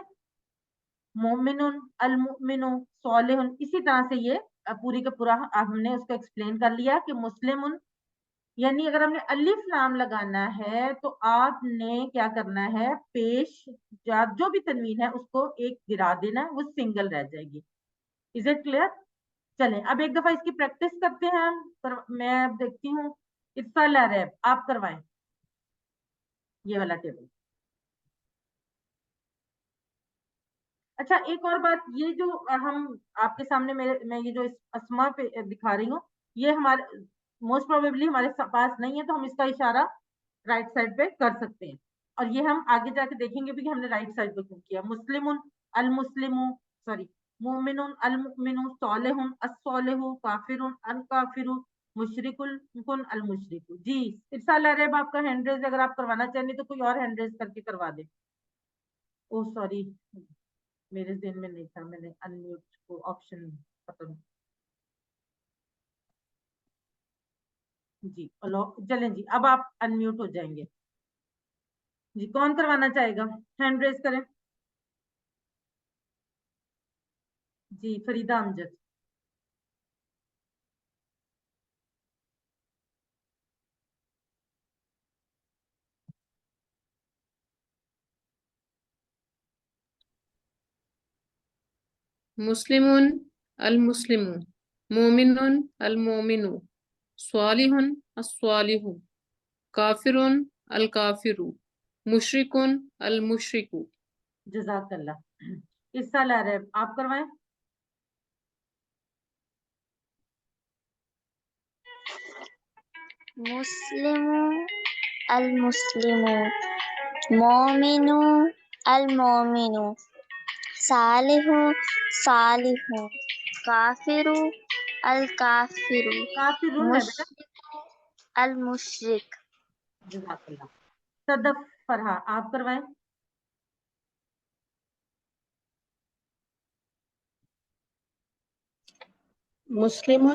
मोमिनुन, अल मुमिनु, सालिहुन, इसी तरह से ये पूरी का पूरा हमने उसको एक्सप्लेन कर लिया कि मुस्लिमुन यानी अगर हमने अलिफ लाम लगाना है तो आपने क्या करना है, पेश जो भी तनवीन है उसको एक गिरा देना है, वो सिंगल रह जाएगी। Is it clear? चलें अब एक दफा इसकी प्रैक्टिस करते हैं हम। मैं अब देखती हूँ, इत्सा लैब आप करवाएं ये वाला टेबल। अच्छा, एक और बात, ये जो हम आपके सामने मेरे मैं ये जो इस अस्मा पे दिखा रही हूँ, ये हमारे मोस्ट प्रोबेबली हमारे पास नहीं है, तो हम इसका इशारा राइट साइड पे कर सकते हैं। और ये हम आगे जाके देखेंगे भी कि हमने राइट साइड पे क्यों किया। मुस्लिमुन, अल मुस्लिमु, सॉरी, मुमिनुन, अल मुमिनु, सालिहुन, अस्सालिहु, काफिरुन, अल काफिरु, मुशरिकुल कुन, अल मुशरिकु। जी, इरसाल अरब, आपका हैंड रेज अगर आप करवाना चाहें, नहीं तो कोई और हैंड रेज करके करवा दे। ओ सॉरी, मेरे ज़हन में नहीं था, मैंने अनम्यूट को ऑप्शन खत्म। जी चलें जी, अब आप अनम्यूट हो जाएंगे। जी, कौन करवाना चाहेगा, हैंड रेज करें। جی فریدہ امجد. مسلمون المسلم، مومن المومن، صالح الصالح، کافر الکافر، مشرک المشرک. جزاک اللہ. اس سال آ رہا ہے, آپ کروائیں. مسلم المسلم، مومن المومن، صالح صالح، کافر الکافر، کافرون ہے بیٹا. مشرک المشرک. جزاک اللہ. صدف فرحہ, آپ کروائیں. مسلم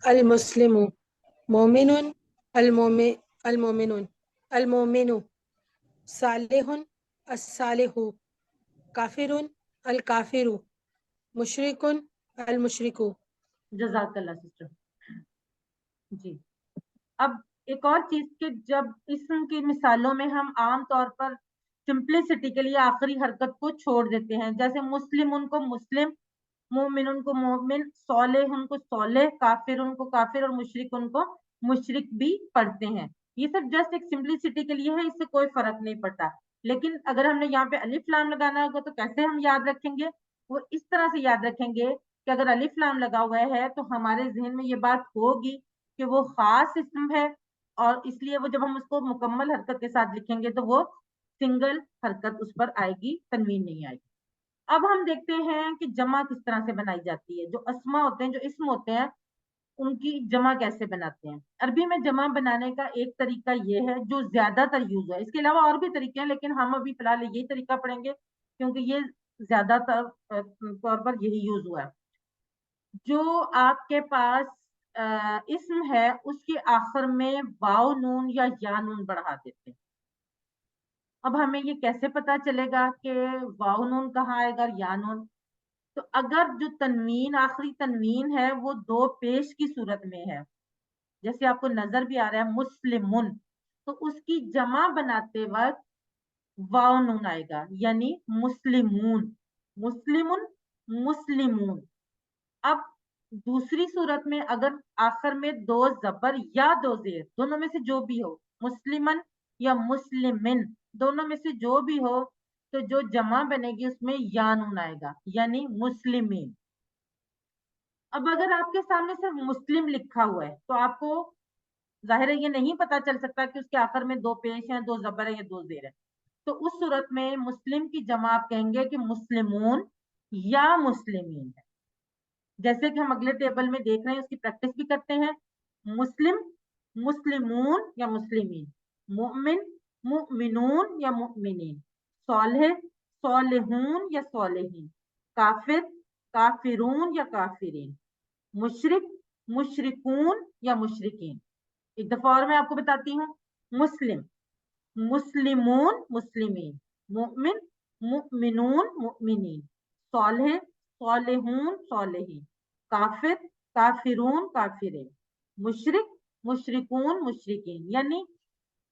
المسلم، مومن المومن، المومن، صالح الصالح، کافر الکافر، مشرک المشرک. جزاک اللہ سسٹر. جی اب ایک اور چیز کہ جب اسم کی مثالوں میں ہم عام طور پر سمپلسٹی کے لیے آخری حرکت کو چھوڑ دیتے ہیں, جیسے مسلم ان کو مسلم, مومن ان کو مومن, صالح ان کو صالح, کافر ان کو کافر, اور مشرک ان کو مشرک بھی پڑھتے ہیں. یہ سب جسٹ ایک سمپلسٹی کے لیے ہے, اس سے کوئی فرق نہیں پڑتا. لیکن اگر ہم نے یہاں پہ الف لام لگانا ہوگا تو کیسے ہم یاد رکھیں گے؟ وہ اس طرح سے یاد رکھیں گے کہ اگر الف لام لگا ہوا ہے تو ہمارے ذہن میں یہ بات ہوگی کہ وہ خاص اسم ہے, اور اس لیے وہ جب ہم اس کو مکمل حرکت کے ساتھ لکھیں گے تو وہ سنگل حرکت اس پر آئے گی, تنوین نہیں آئے گی. اب ہم دیکھتے ہیں کہ جمع کس طرح سے بنائی جاتی ہے. جو اسما ہوتے ہیں, جو اسم ہوتے ہیں, ان کی جمع کیسے بناتے ہیں. عربی میں جمع بنانے کا ایک طریقہ یہ ہے جو زیادہ تر یوز ہے, اس کے علاوہ اور بھی طریقے ہیں لیکن ہم ابھی فی الحال یہی طریقہ پڑھیں گے کیونکہ یہ زیادہ تر طور پر یہی یوز ہوا ہے. جو آپ کے پاس اسم ہے اس کے آخر میں واو نون یا یا نون بڑھا دیتے ہیں. اب ہمیں یہ کیسے پتا چلے گا کہ واو نون کہاں آئے گا اور یا نون؟ تو اگر جو تنوین, آخری تنوین ہے وہ دو پیش کی صورت میں ہے, جیسے آپ کو نظر بھی آ رہا ہے مسلمن, تو اس کی جمع بناتے وقت واو نون آئے گا, یعنی مسلمون, مسلمن, مسلمون. اب دوسری صورت میں اگر آخر میں دو زبر یا دو زیر, دونوں میں سے جو بھی ہو, مسلمن یا مسلمن, دونوں میں سے جو بھی ہو, تو جو جمع بنے گی اس میں یا نون آئے گا, یعنی مسلمین. اب اگر آپ کے سامنے صرف مسلم لکھا ہوا ہے تو آپ کو ظاہر ہے یہ نہیں پتا چل سکتا کہ اس کے آخر میں دو پیش ہیں, دو زبر ہیں یا دو زیر ہیں. تو اس صورت میں مسلم کی جمع آپ کہیں گے کہ مسلمون یا مسلمین ہے. جیسے کہ ہم اگلے ٹیبل میں دیکھ رہے ہیں, اس کی پریکٹس بھی کرتے ہیں. مسلم, مسلمون یا مسلمین, مومن, مؤمنون یا مؤمنین, صالح, صالحون یا صالحین, کافر, کافرون یا کافرین, مشرک, مشرکون یا مشرکین. ایک دفعہ اور میں آپ کو بتاتی ہوں. مسلم, مسلمون, مسلمین, مؤمن, مؤمنون, مؤمنین, صالح, صالحون, صالحین, کافر, کافرون, کافرین, مشرک, مشرکون, مشرکین. یعنی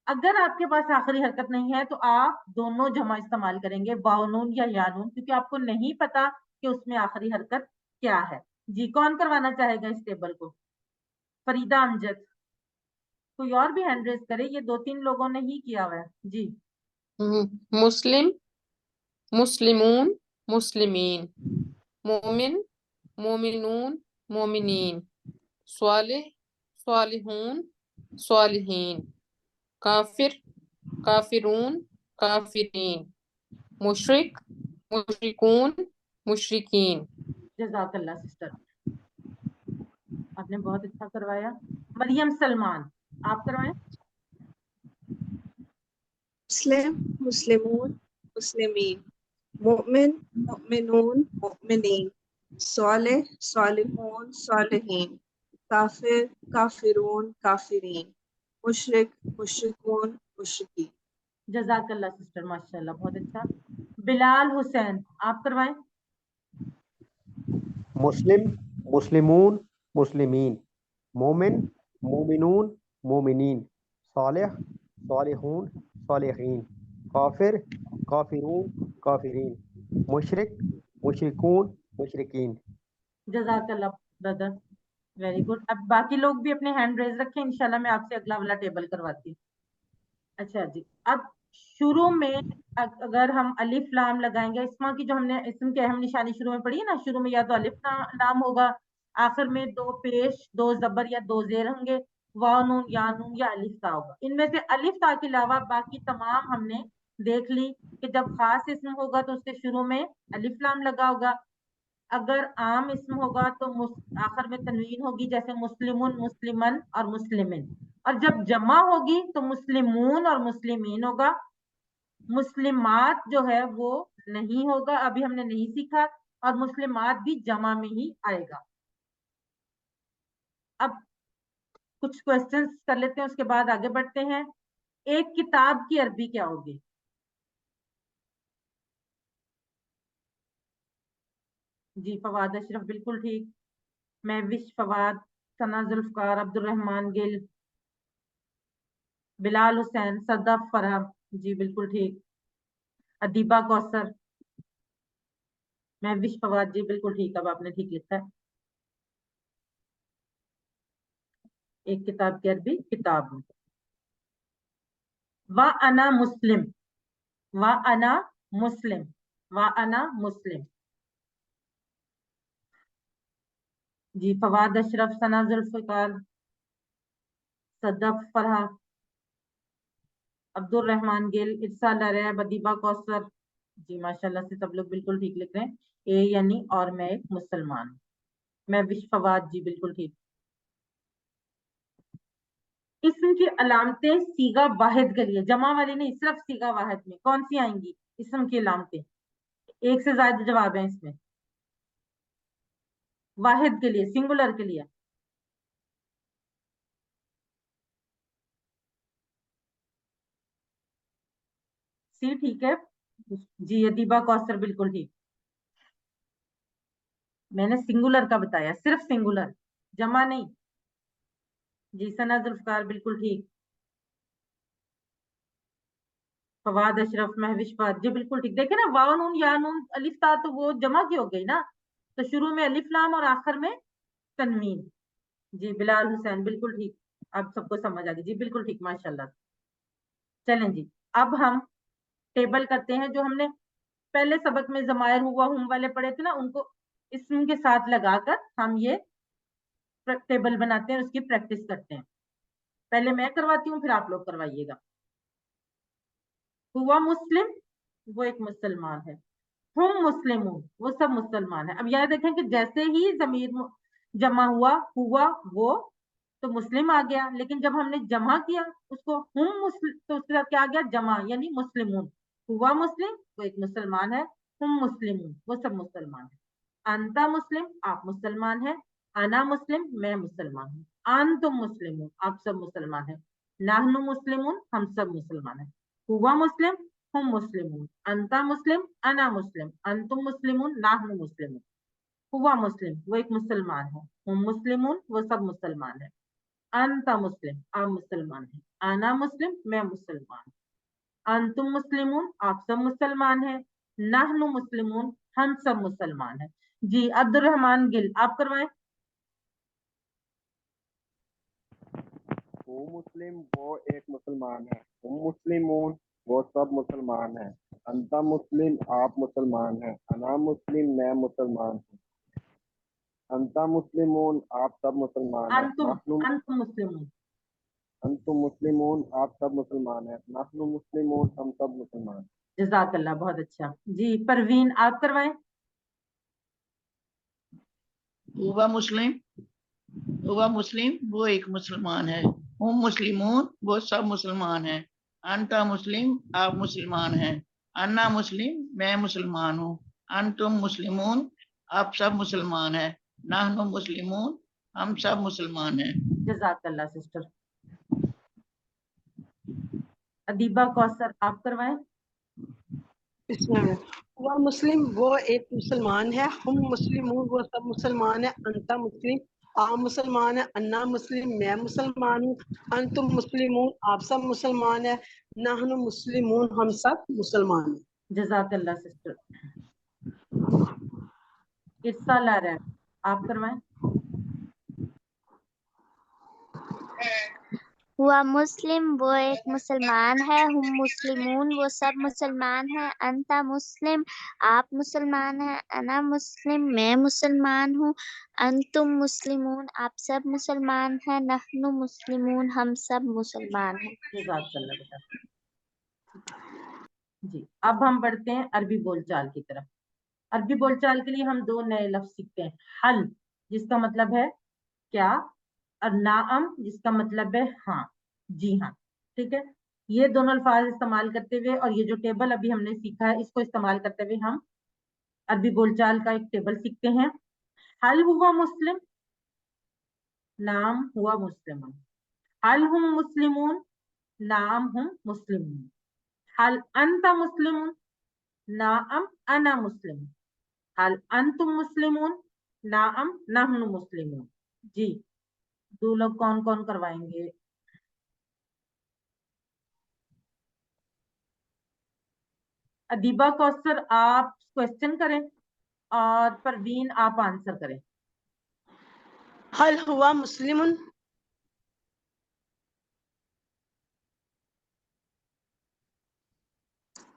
اگر آپ کے پاس آخری حرکت نہیں ہے تو آپ دونوں جمع استعمال کریں گے, واو نون یا یا نون, کیونکہ آپ کو نہیں پتا کہ اس میں آخری حرکت کیا ہے. جی کون کروانا چاہے گا اس ٹیبل کو؟ فریدہ امجد. کوئی اور بھی ہینڈ ریز کرے, یہ دو تین لوگوں نے ہی کیا ہوا ہے. جی مسلم، مسلمون، مسلمین، مومن، مومنون، مومنین، صالح، صالحون، صالحین، کافر، کافرون، کافرین، مشرک، مشرکون، مشرکین. جزاک اللہ سسٹر, آپ نے بہت اچھا کروایا. مریم سلمان, آپ کروائیں. مسلم، مسلمون، مسلمین، مومن، مؤمنون، مؤمنین، صالح، صالحون، صالحین، کافر، کافرون، کافرین، مشرک، مشرکون، مشرکین. جزاک اللہ سسٹر, ماشاء اللہ, بہت اچھا. بلال حسین, آپ کروائیں. مسلم مسلمون مسلمین، مومن مومنون مومنین، صالح صالحون صالحین، کافر کافرون کافرین، مشرک مشرکون مشرکین۔ جزاک اللہ برادر، ویری گڈ. اب باقی لوگ بھی اپنے ہینڈ ریز رکھیں، انشاءاللہ میں آپ سے اگلا والا ٹیبل کرواتی ہوں. اچھا جی، اب شروع میں اگر ہم الف لام لگائیں گے، اسما کی جو ہم نے اسم کی اہم نشانی شروع میں پڑھی ہے نا، شروع میں یا تو الف لام ہوگا، آخر میں 2 پیش 2 زبر یا 2 زیر ہوں گے، واو نون یا نون یا الف تا ہوگا. ان میں سے الف تا کے علاوہ باقی تمام ہم نے دیکھ لی کہ جب خاص اسم ہوگا تو اس کے شروع میں الف لام لگا ہوگا، اگر عام اسم ہوگا تو آخر میں تنوین ہوگی، جیسے مسلمون مسلمن اور مسلمن، اور جب جمع ہوگی تو مسلمون اور مسلمین ہوگا. مسلمات جو ہے وہ نہیں ہوگا، ابھی ہم نے نہیں سیکھا، اور مسلمات بھی جمع میں ہی آئے گا. اب کچھ کوسچنز کر لیتے ہیں، اس کے بعد آگے بڑھتے ہیں. ایک کتاب کی عربی کیا ہوگی؟ جی فواد اشرف بالکل ٹھیک، مہوش فواد، ثنا ذوالفقار، عبد الرحمان گل، بلال حسین، صدف فرحت، جی بالکل ٹھیک، ادیبہ کوثر، مہوش فواد، جی بالکل ٹھیک. اب آپ نے ٹھیک لکھا ہے. ایک کتاب کی عربی کتاب. وَأَنَا مسلم، وَأَنَا مسلم، وَأَنَا مسلم. جی فواد اشرف، ثنا ذوالفقار، صدف فرحہ، عبد الرحمان گل، ارسال ریب، ادیبہ کوثر. جی ماشاءاللہ سے سب لوگ بالکل ٹھیک لکھ رہے ہیں. اے یعنی اور میں ایک مسلمان. مہوش فواد، جی بالکل ٹھیک. اسم کی علامتیں صیغہ واحد کے لیے، جمع والی نہیں، صرف صیغہ واحد میں کون سی آئیں گی اسم کی علامتیں؟ ایک سے زائد جواب ہیں اس میں. واحد کے لیے، سنگولر کے لیے. سی ٹھیک ہے. جی ادیبہ کوثر بالکل ٹھیک. میں نے سنگولر کا بتایا، صرف سنگولر، جمع نہیں. جی ثنا ذوالفقار بالکل ٹھیک. فواد اشرف، مہوش فواد، جی بالکل ٹھیک. دیکھیں نا، واو نون یا نون الف تا تو وہ جمع کی ہو گئی نا، تو شروع میں الف لام اور آخر میں تنوین. جی بلال حسین بالکل ٹھیک. اب سب کو سمجھ آ گئی، جی بالکل ٹھیک ماشاءاللہ. چلیں جی، اب ہم ٹیبل کرتے ہیں. جو ہم نے پہلے سبق میں ضمائر ہوا ہم والے پڑھے تھے نا، ان کو اسم کے ساتھ لگا کر ہم یہ ٹیبل بناتے ہیں، اس کی پریکٹس کرتے ہیں. پہلے میں کرواتی ہوں، پھر آپ لوگ کروائیے گا. ہوا مسلم، وہ ایک مسلمان ہے. ہم مسلمون، وہ سب مسلمان ہیں. اب یاد دیکھیں کہ جیسے ہی ضمیر جمع ہوا وہ تو مسلم آ گیا، لیکن جب ہم نے جمع کیا اس کو ہم مسلم تو اس کے ساتھ کیا آ گیا؟ جمع، یعنی مسلمون. ہوا مسلم، وہ ایک مسلمان ہے. ہم مسلمون، وہ سب مسلمان ہیں. انتا مسلم، آپ مسلمان ہیں. انا مسلم، میں مسلمان ہوں. انتم مسلمون، آپ سب مسلمان ہیں. نحن مسلمون، ہم سب مسلمان ہیں. ہوا مسلم، ہم مسلمون. انتا مسلم، انا مسلم. انتم مسلمون، نحن مسلمون. ہوا مسلم، وہ ایک مسلمان ہے. ہم مسلمون، وہ سب مسلمان ہیں. انتا مسلم، آپ مسلمان ہیں. انا مسلم، میں مسلمان ہوں. انتم مسلمون، آپ سب مسلمان ہیں. نحن مسلمون، ہم سب مسلمان ہیں. جی عبد الرحمان گل، آپ کروائیں. وہ مسلم، وہ ایک مسلمان ہے. ہم مسلمون، وہ سب مسلمان ہیں. انتا مسلم، آپ مسلمان ہیں. انا مسلم، میں مسلمان ہوں. انتا مسلمون، آپ سب مسلمان ہیں. انتم مسلمون. انتم مسلمون، آپ سب مسلمان ہیں. نحن مسلمون، ہم سب مسلمان ہیں. جزاک اللہ، بہت اچھا. جی پروین، آپ کروائیں. ہوا مسلم، ہوا مسلم، وہ ایک مسلمان ہے. ہم مسلمون، وہ سب مسلمان ہیں. انتا مسلم، آپ مسلمان ہیں. انا مسلم، میں مسلمان ہوں. انتم مسلمون، آپ سب مسلمان ہیں. نحن مسلمون، ہم سب مسلمان ہیں. جزاک اللہ سسٹر. ادیبہ کوثر، آپ کروائیں. इसमें हुआ मुस्लिम वो एक मुसलमान है, हम मुस्लिमून वो सब मुसलमान है, अंता मुस्लिम आप मुसलमान है, अन्ना मुस्लिम मैं मुसलमान हूँ, अंतुम मुस्लिमून आप सब मुसलमान है, नहनु मुस्लिमून हम सब मुसलमान हैं। जज़ाकल्लाह सिस्टर। इरसाल आ रहा है, आप करवाएं। हुआ मुस्लिम वो एक मुसलमान है, हम मुस्लिमून वो सब मुसलमान हैं, अंता मुस्लिम आप मुसलमान हैं, अना मुस्लिम मैं मुसलमान हूँ, अंतुम मुस्लिमून आप सब मुसलमान हैं, नहनु मुस्लिमून हम सब मुसलमान हैं। जज़ाकल्लाह बेटा। जी, अब हम बढ़ते हैं अरबी बोलचाल की तरफ। अरबी बोलचाल के लिए हम दो नए लफ्ज सीखते हैं। हल जिसका मतलब है क्या, और नाअम जिसका मतलब है हाँ, जी हाँ। ठीक है, ये दोनों अल्फाज इस्तेमाल करते हुए और ये जो टेबल अभी हमने सीखा है इसको इस्तेमाल करते हुए हम अरबी बोलचाल का एक टेबल सीखते हैं। हल हुआ मुस्लिम, नाम हुआ मुस्लिम। हल हुम मुस्लिमून, नाम हुम मुस्लिमून। हल अंता मुस्लिमून, नाम अना मुस्लिम। हल अंतुम मुस्लिमून, नाम नहनु मुस्लिमून। जी, दो लोग कौन कौन करवाएंगे? अदीबा कौसर आप क्वेश्चन करें और परवीन आप आंसर करें। हल हुआ मुस्लिमुन,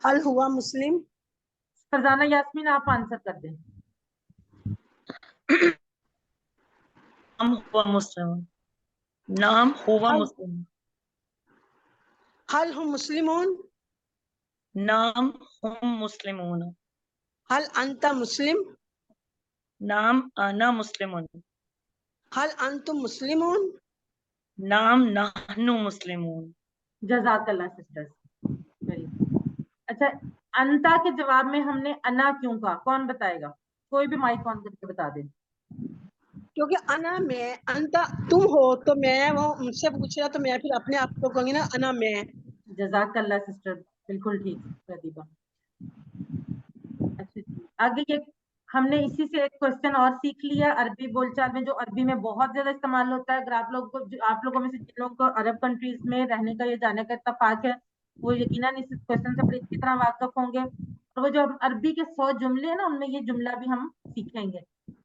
हल हुआ मुस्लिम, फरजाना यास्मीन आप आंसर कर दें। नाम हुआ मुस्लिम, नाम हुआ हल मुस्लिम, हल हम मुस्लिमून, नाम हम मुस्लिमून, हल अंता मुस्लिम, नाम अना मुस्लिमून, हल अंतुम मुस्लिमून, नाम नहनु मुस्लिमून। जज़ाकल्लाह सिस्टर्स, वेरी गुड। अच्छा, अंता के जवाब में हमने अना क्यों कहा, कौन बताएगा? कोई भी माइक ऑन करके बता दे। क्योंकि अना मैं, अंता तुम हो, तो मैं वो मुझसे पूछ रहा तो मैं फिर अपने आप को कहूंगी ना अना मैं। जज़ाकल्लाह सिस्टर, बिल्कुल ठीक प्रतिभा। अच्छा जी, आगे ये हमने इसी से एक क्वेश्चन और सीख लिया अरबी बोलचाल में, जो अरबी में बहुत ज्यादा इस्तेमाल होता है। अगर आप लोग को, आप लोगों में से जिन लोगों को अरब कंट्रीज में रहने का या जाने का इत्तेफाक है, वो यकीनन इस क्वेश्चन से बड़ी अच्छी तरह वाकिफ होंगे। और वो जो अरबी के 100 जुमले हैं ना, उनमें ये जुमला भी हम सीखेंगे।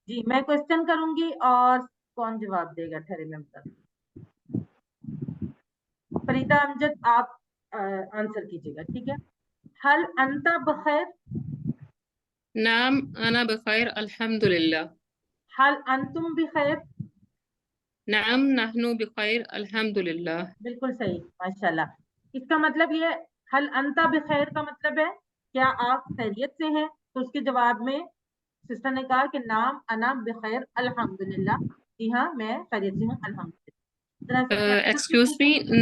जी, मैं क्वेश्चन करूंगी और कौन जवाब देगा, ठहरे मैं बता। फरीदा अमजद आप आंसर कीजिएगा, ठीक है। हल अंता बखैर, नाम अना बखैर अल्हम्दुलिल्लाह, हल अंतुम बिखैर। नाम नहनु बखैर अल्हम्दुलिल्लाह। बिल्कुल सही, माशाल्लाह। इसका मतलब ये, हल अंता बिखैर का मतलब है क्या आप खैरियत से हैं? तो उसके जवाब में सिस्टर ने कहा कि नाम अना बिखैर अल्हम्दुलिल्लाह, जी हाँ मैं खैरियत से हूँ अल्हम्दुलिल्लाह। जरा इसका ट्रांसलेशन एक्सक्यूज मी, पूछो।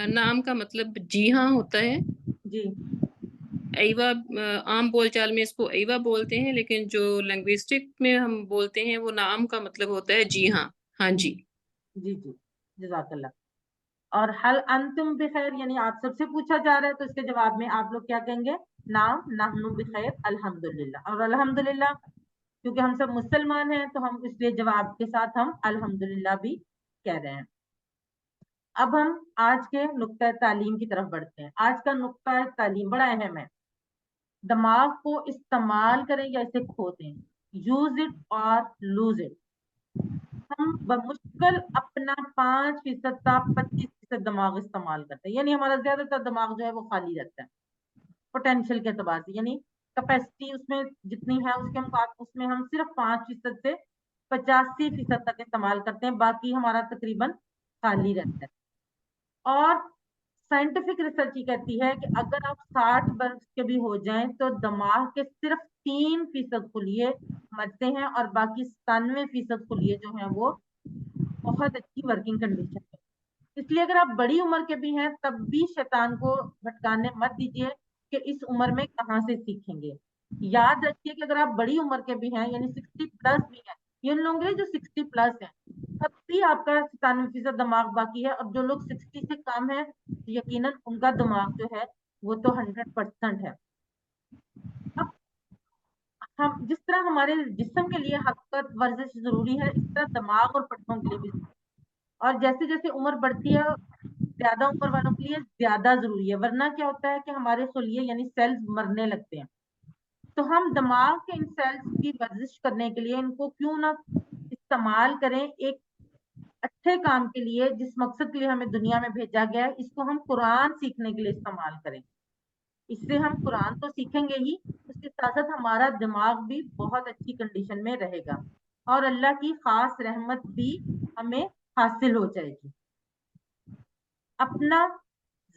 नाम का मतलब जी हाँ होता है। जी ऐवा आम बोलचाल में इसको ऐवा बोलते हैं, लेकिन जो लैंग्विस्टिक में हम बोलते हैं वो नाम का मतलब होता है जी हाँ, हाँ जी। जी जी, जज़ाकल्लाह। और हल अंतुम बिखैर यानी आप सबसे पूछा जा रहा है, तो इसके जवाब में आप लोग क्या कहेंगे? नाम नहनु बिखैर अल्हम्दुलिल्लाह। और अल्हम्दुलिल्लाह क्योंकि हम सब मुसलमान हैं, तो हम इसलिए जवाब के साथ हम अल्हम्दुलिल्लाह भी कह रहे हैं। अब हम आज के नुक्ता तालीम की तरफ बढ़ते हैं। आज का नुक्ता तालीम बड़ा अहम है। दिमाग को इस्तेमाल करें या इसे खो दें, यूज इट और लूज इट। हम बमुश्किल अपना 5% का 25% दिमाग इस्तेमाल करते हैं, यानी हमारा ज्यादातर दिमाग जो है वो खाली रहता है पोटेंशियल के एतबार से, यानी कैपेसिटी उसमें जितनी है उसके मुकाबले उसमें हम सिर्फ 5% से 85% तक इस्तेमाल करते हैं, बाकी हमारा तकरीबन खाली रहता है। और साइंटिफिक रिसर्च ये कहती है कि अगर आप 60 वर्ष के भी हो जाएं तो दिमाग के सिर्फ 3% खुलिए मरते हैं, और बाकी 97% खुलिए जो है वो बहुत अच्छी वर्किंग कंडीशन है। इसलिए अगर आप बड़ी उम्र के भी हैं तब भी शैतान को भटकाने मत दीजिए कि इस उम्र में कहाँ से सीखेंगे। याद रखिए कि अगर आप बड़ी उम्र के भी हैं, यानी 60 प्लस भी हैं, ये उन लोग हैं जो 60 प्लस हैं, तब भी आपका 97% दिमाग बाकी है। और जो लोग 60 से कम है, यकीनन उनका दिमाग जो है वो तो 100% है। हम जिस तरह हमारे जिस्म के लिए हरकत वर्जिश जरूरी है, इस तरह दिमाग और पट्टों के लिए भी, और जैसे जैसे उम्र बढ़ती है ज्यादा उम्र वालों के लिए ज्यादा जरूरी है, वरना क्या होता है कि हमारे खुलिये यानी सेल्स मरने लगते हैं। तो हम दिमाग के इन सेल्स की वर्जिश करने के लिए इनको क्यों ना इस्तेमाल करें एक अच्छे काम के लिए, जिस मकसद के लिए हमें दुनिया में भेजा गया है, इसको हम कुरान सीखने के लिए इस्तेमाल करें। इससे हम कुरान तो सीखेंगे ही, उसके साथ साथ हमारा दिमाग भी बहुत अच्छी कंडीशन में रहेगा और अल्लाह की खास रहमत भी हमें हासिल हो जाएगी। अपना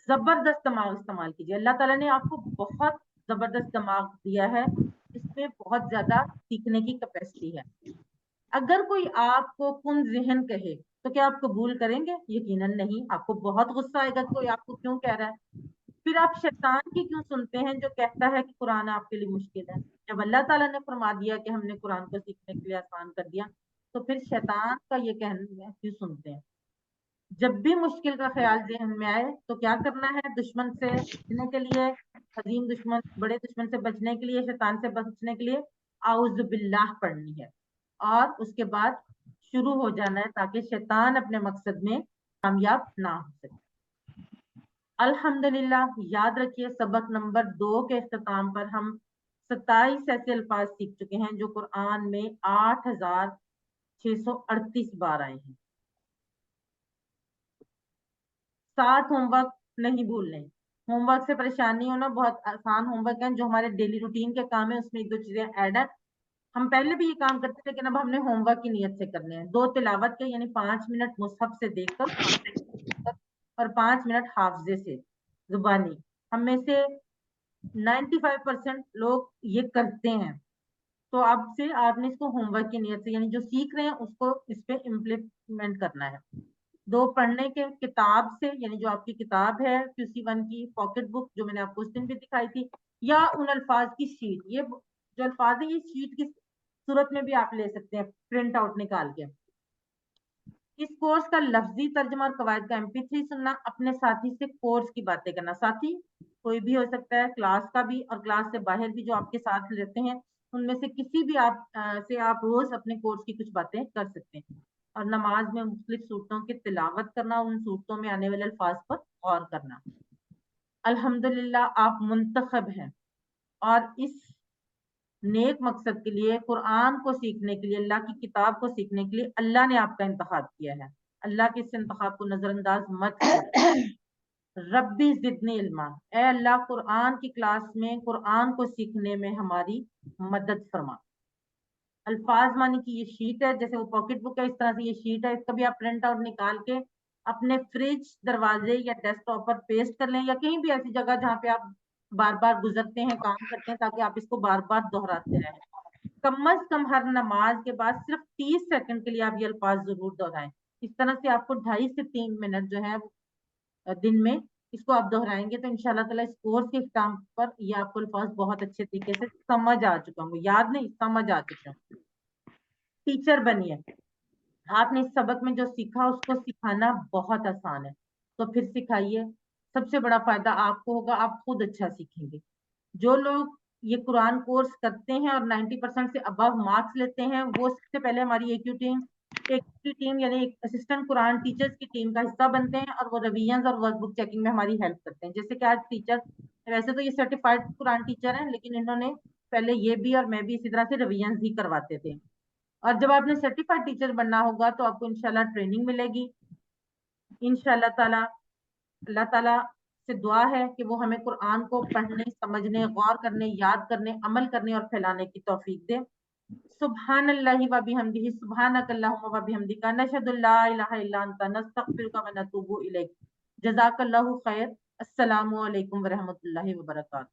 जबरदस्त दिमाग इस्तेमाल कीजिए। अल्लाह ताला ने आपको बहुत जबरदस्त दिमाग दिया है, इसमें बहुत ज्यादा सीखने की कैपेसिटी है। अगर कोई आपको कुन ज़हन कहे तो क्या आप कबूल करेंगे? यकीनन नहीं। आपको बहुत गुस्सा आएगा कि कोई आपको क्यों कह रहा है। फिर आप शैतान की क्यों सुनते हैं जो कहता है कि कुरान आपके लिए मुश्किल है? जब अल्लाह ताला ने फरमा दिया कि हमने कुरान को सीखने के लिए आसान कर दिया, तो फिर शैतान का ये कहना क्यों सुनते हैं? जब भी मुश्किल का ख्याल ज़हन में आए तो क्या करना है? दुश्मन से बचने के लिए, अजीम दुश्मन, बड़े दुश्मन से बचने के लिए, शैतान से बचने के लिए आउज़ बिल्लाह पढ़नी है और उसके बाद शुरू हो जाना है, ताकि शैतान अपने मकसद में कामयाब ना हो सके। अल्हम्दुलिल्लाह। याद रखिए, सबक नंबर 2 के इख्तिताम पर हम 27 ऐसे अल्फाज सीख चुके हैं जो कुरान में 8638 बार आए हैं। 7 होमवर्क नहीं भूलने। होमवर्क से परेशान नहीं होना, बहुत आसान होमवर्क है जो हमारे डेली रूटीन के काम है, उसमें 1-2 चीजें ऐड है। हम पहले भी ये काम करते थे, लेकिन अब हमने होमवर्क की नियत से करने हैं। 2 तिलावत के यानी 5 मिनट मुसहफ से देखकर और 5 मिनट हाफजे से जुबानी। हम में से 95% लोग ये करते हैं। तो अब से आपने इसको होमवर्क की नियत से यानी जो सीख रहे हैं उसको इस पे इम्प्लीमेंट करना है। 2 पढ़ने के किताब से यानी जो आपकी किताब है QC1 की पॉकेट बुक जो मैंने आपको उस दिन भी दिखाई थी, या उन अल्फाज की शीट। ये जो अल्फाज है ये शीट की सूरत में भी आप ले सकते हैं प्रिंट आउट निकाल के। इस कोर्स का लफ्जी तर्जमा और कवायद का MP3 सुनना, अपने साथी से कोर्स की बातें करना। साथी कोई भी हो सकता है, क्लास का भी और क्लास से बाहर भी जो आपके साथ रहते हैं, उनमें से किसी भी से आप रोज अपने कोर्स की कुछ बातें कर सकते हैं। और नमाज में मुख्तलिफ सूरतों की तिलावत करना, उन सूरतों में आने वाले अल्फाज पर गौर करना। अल्हम्दुलिल्लाह आप मुंतखब हैं और इस नेक मकसद के लिए, कुरान को सीखने के लिए, अल्लाह की किताब को सीखने के लिए अल्लाह ने आपका इंतखाब किया है। अल्लाह के इस इंतखाब को नजरअंदाज मत करो। रब्बी जिदनी इल्मा, ए अल्लाह कुरान की क्लास में कुरान को सीखने में हमारी मदद फरमा। अल्फाज मानी की ये शीट है, जैसे वो पॉकेट बुक है, इस तरह से ये शीट है। इसका भी आप प्रिंट आउट निकाल के अपने फ्रिज, दरवाजे या डेस्कटॉप पर पेस्ट कर लें, या कहीं भी ऐसी जगह जहाँ पे आप बार बार गुजरते हैं, काम करते हैं, ताकि आप इसको बार बार दोहराते रहें। कम अज कम हर नमाज के बाद सिर्फ 30 सेकंड के लिए आप ये अल्फाज जरूर दोहराएं। इस तरह से आपको 2.5 से 3 मिनट जो है दिन में इसको आप दोहराएंगे तो इंशाल्लाह ताला इस कोर्स के इख्तिताम पर ये आपको अल्फाज बहुत अच्छे तरीके से समझ आ चुका होंगे। याद नहीं, समझ आ चुके होंगे। टीचर बनिए। आपने इस सबक में जो सीखा उसको सिखाना बहुत आसान है, तो फिर सिखाइए। सबसे बड़ा फायदा आपको होगा, आप खुद अच्छा सीखेंगे। जो लोग ये कुरान कोर्स करते हैं और 90% से अबव मार्क्स लेते हैं, वो सबसे पहले हमारी टीम यानी एक असिस्टेंट कुरान टीचर्स की टीम का हिस्सा बनते हैं, और वो रिवीजन और वर्कबुक चेकिंग में हमारी हेल्प करते हैं। जैसे कि आज टीचर, वैसे तो ये सर्टिफाइड कुरान टीचर हैं, लेकिन इन्होंने पहले ये भी और मैं भी इसी तरह से रिवीजन ही करवाते थे। और जब आपने सर्टिफाइड टीचर बनना होगा तो आपको इंशाल्लाह ट्रेनिंग मिलेगी इंशाल्लाह ताला। अल्लाह ताला से दुआ है कि वो हमें कुरान को पढ़ने, समझने, गौर करने, याद करने, अमल करने और फैलाने की तौफीक दे। सुभान अल्लाहि व बिहम्दिही, सुभानक अल्लाहुम्मा व बिहम्दिका, नशहदु ला इलाहा इल्ला अंता, नस्तगफिरुका व नतूबु इलैक। जज़ाकल्लाहु खैर। अस्सलामु अलैकुम व रहमतुल्लाहि व बरकातहू।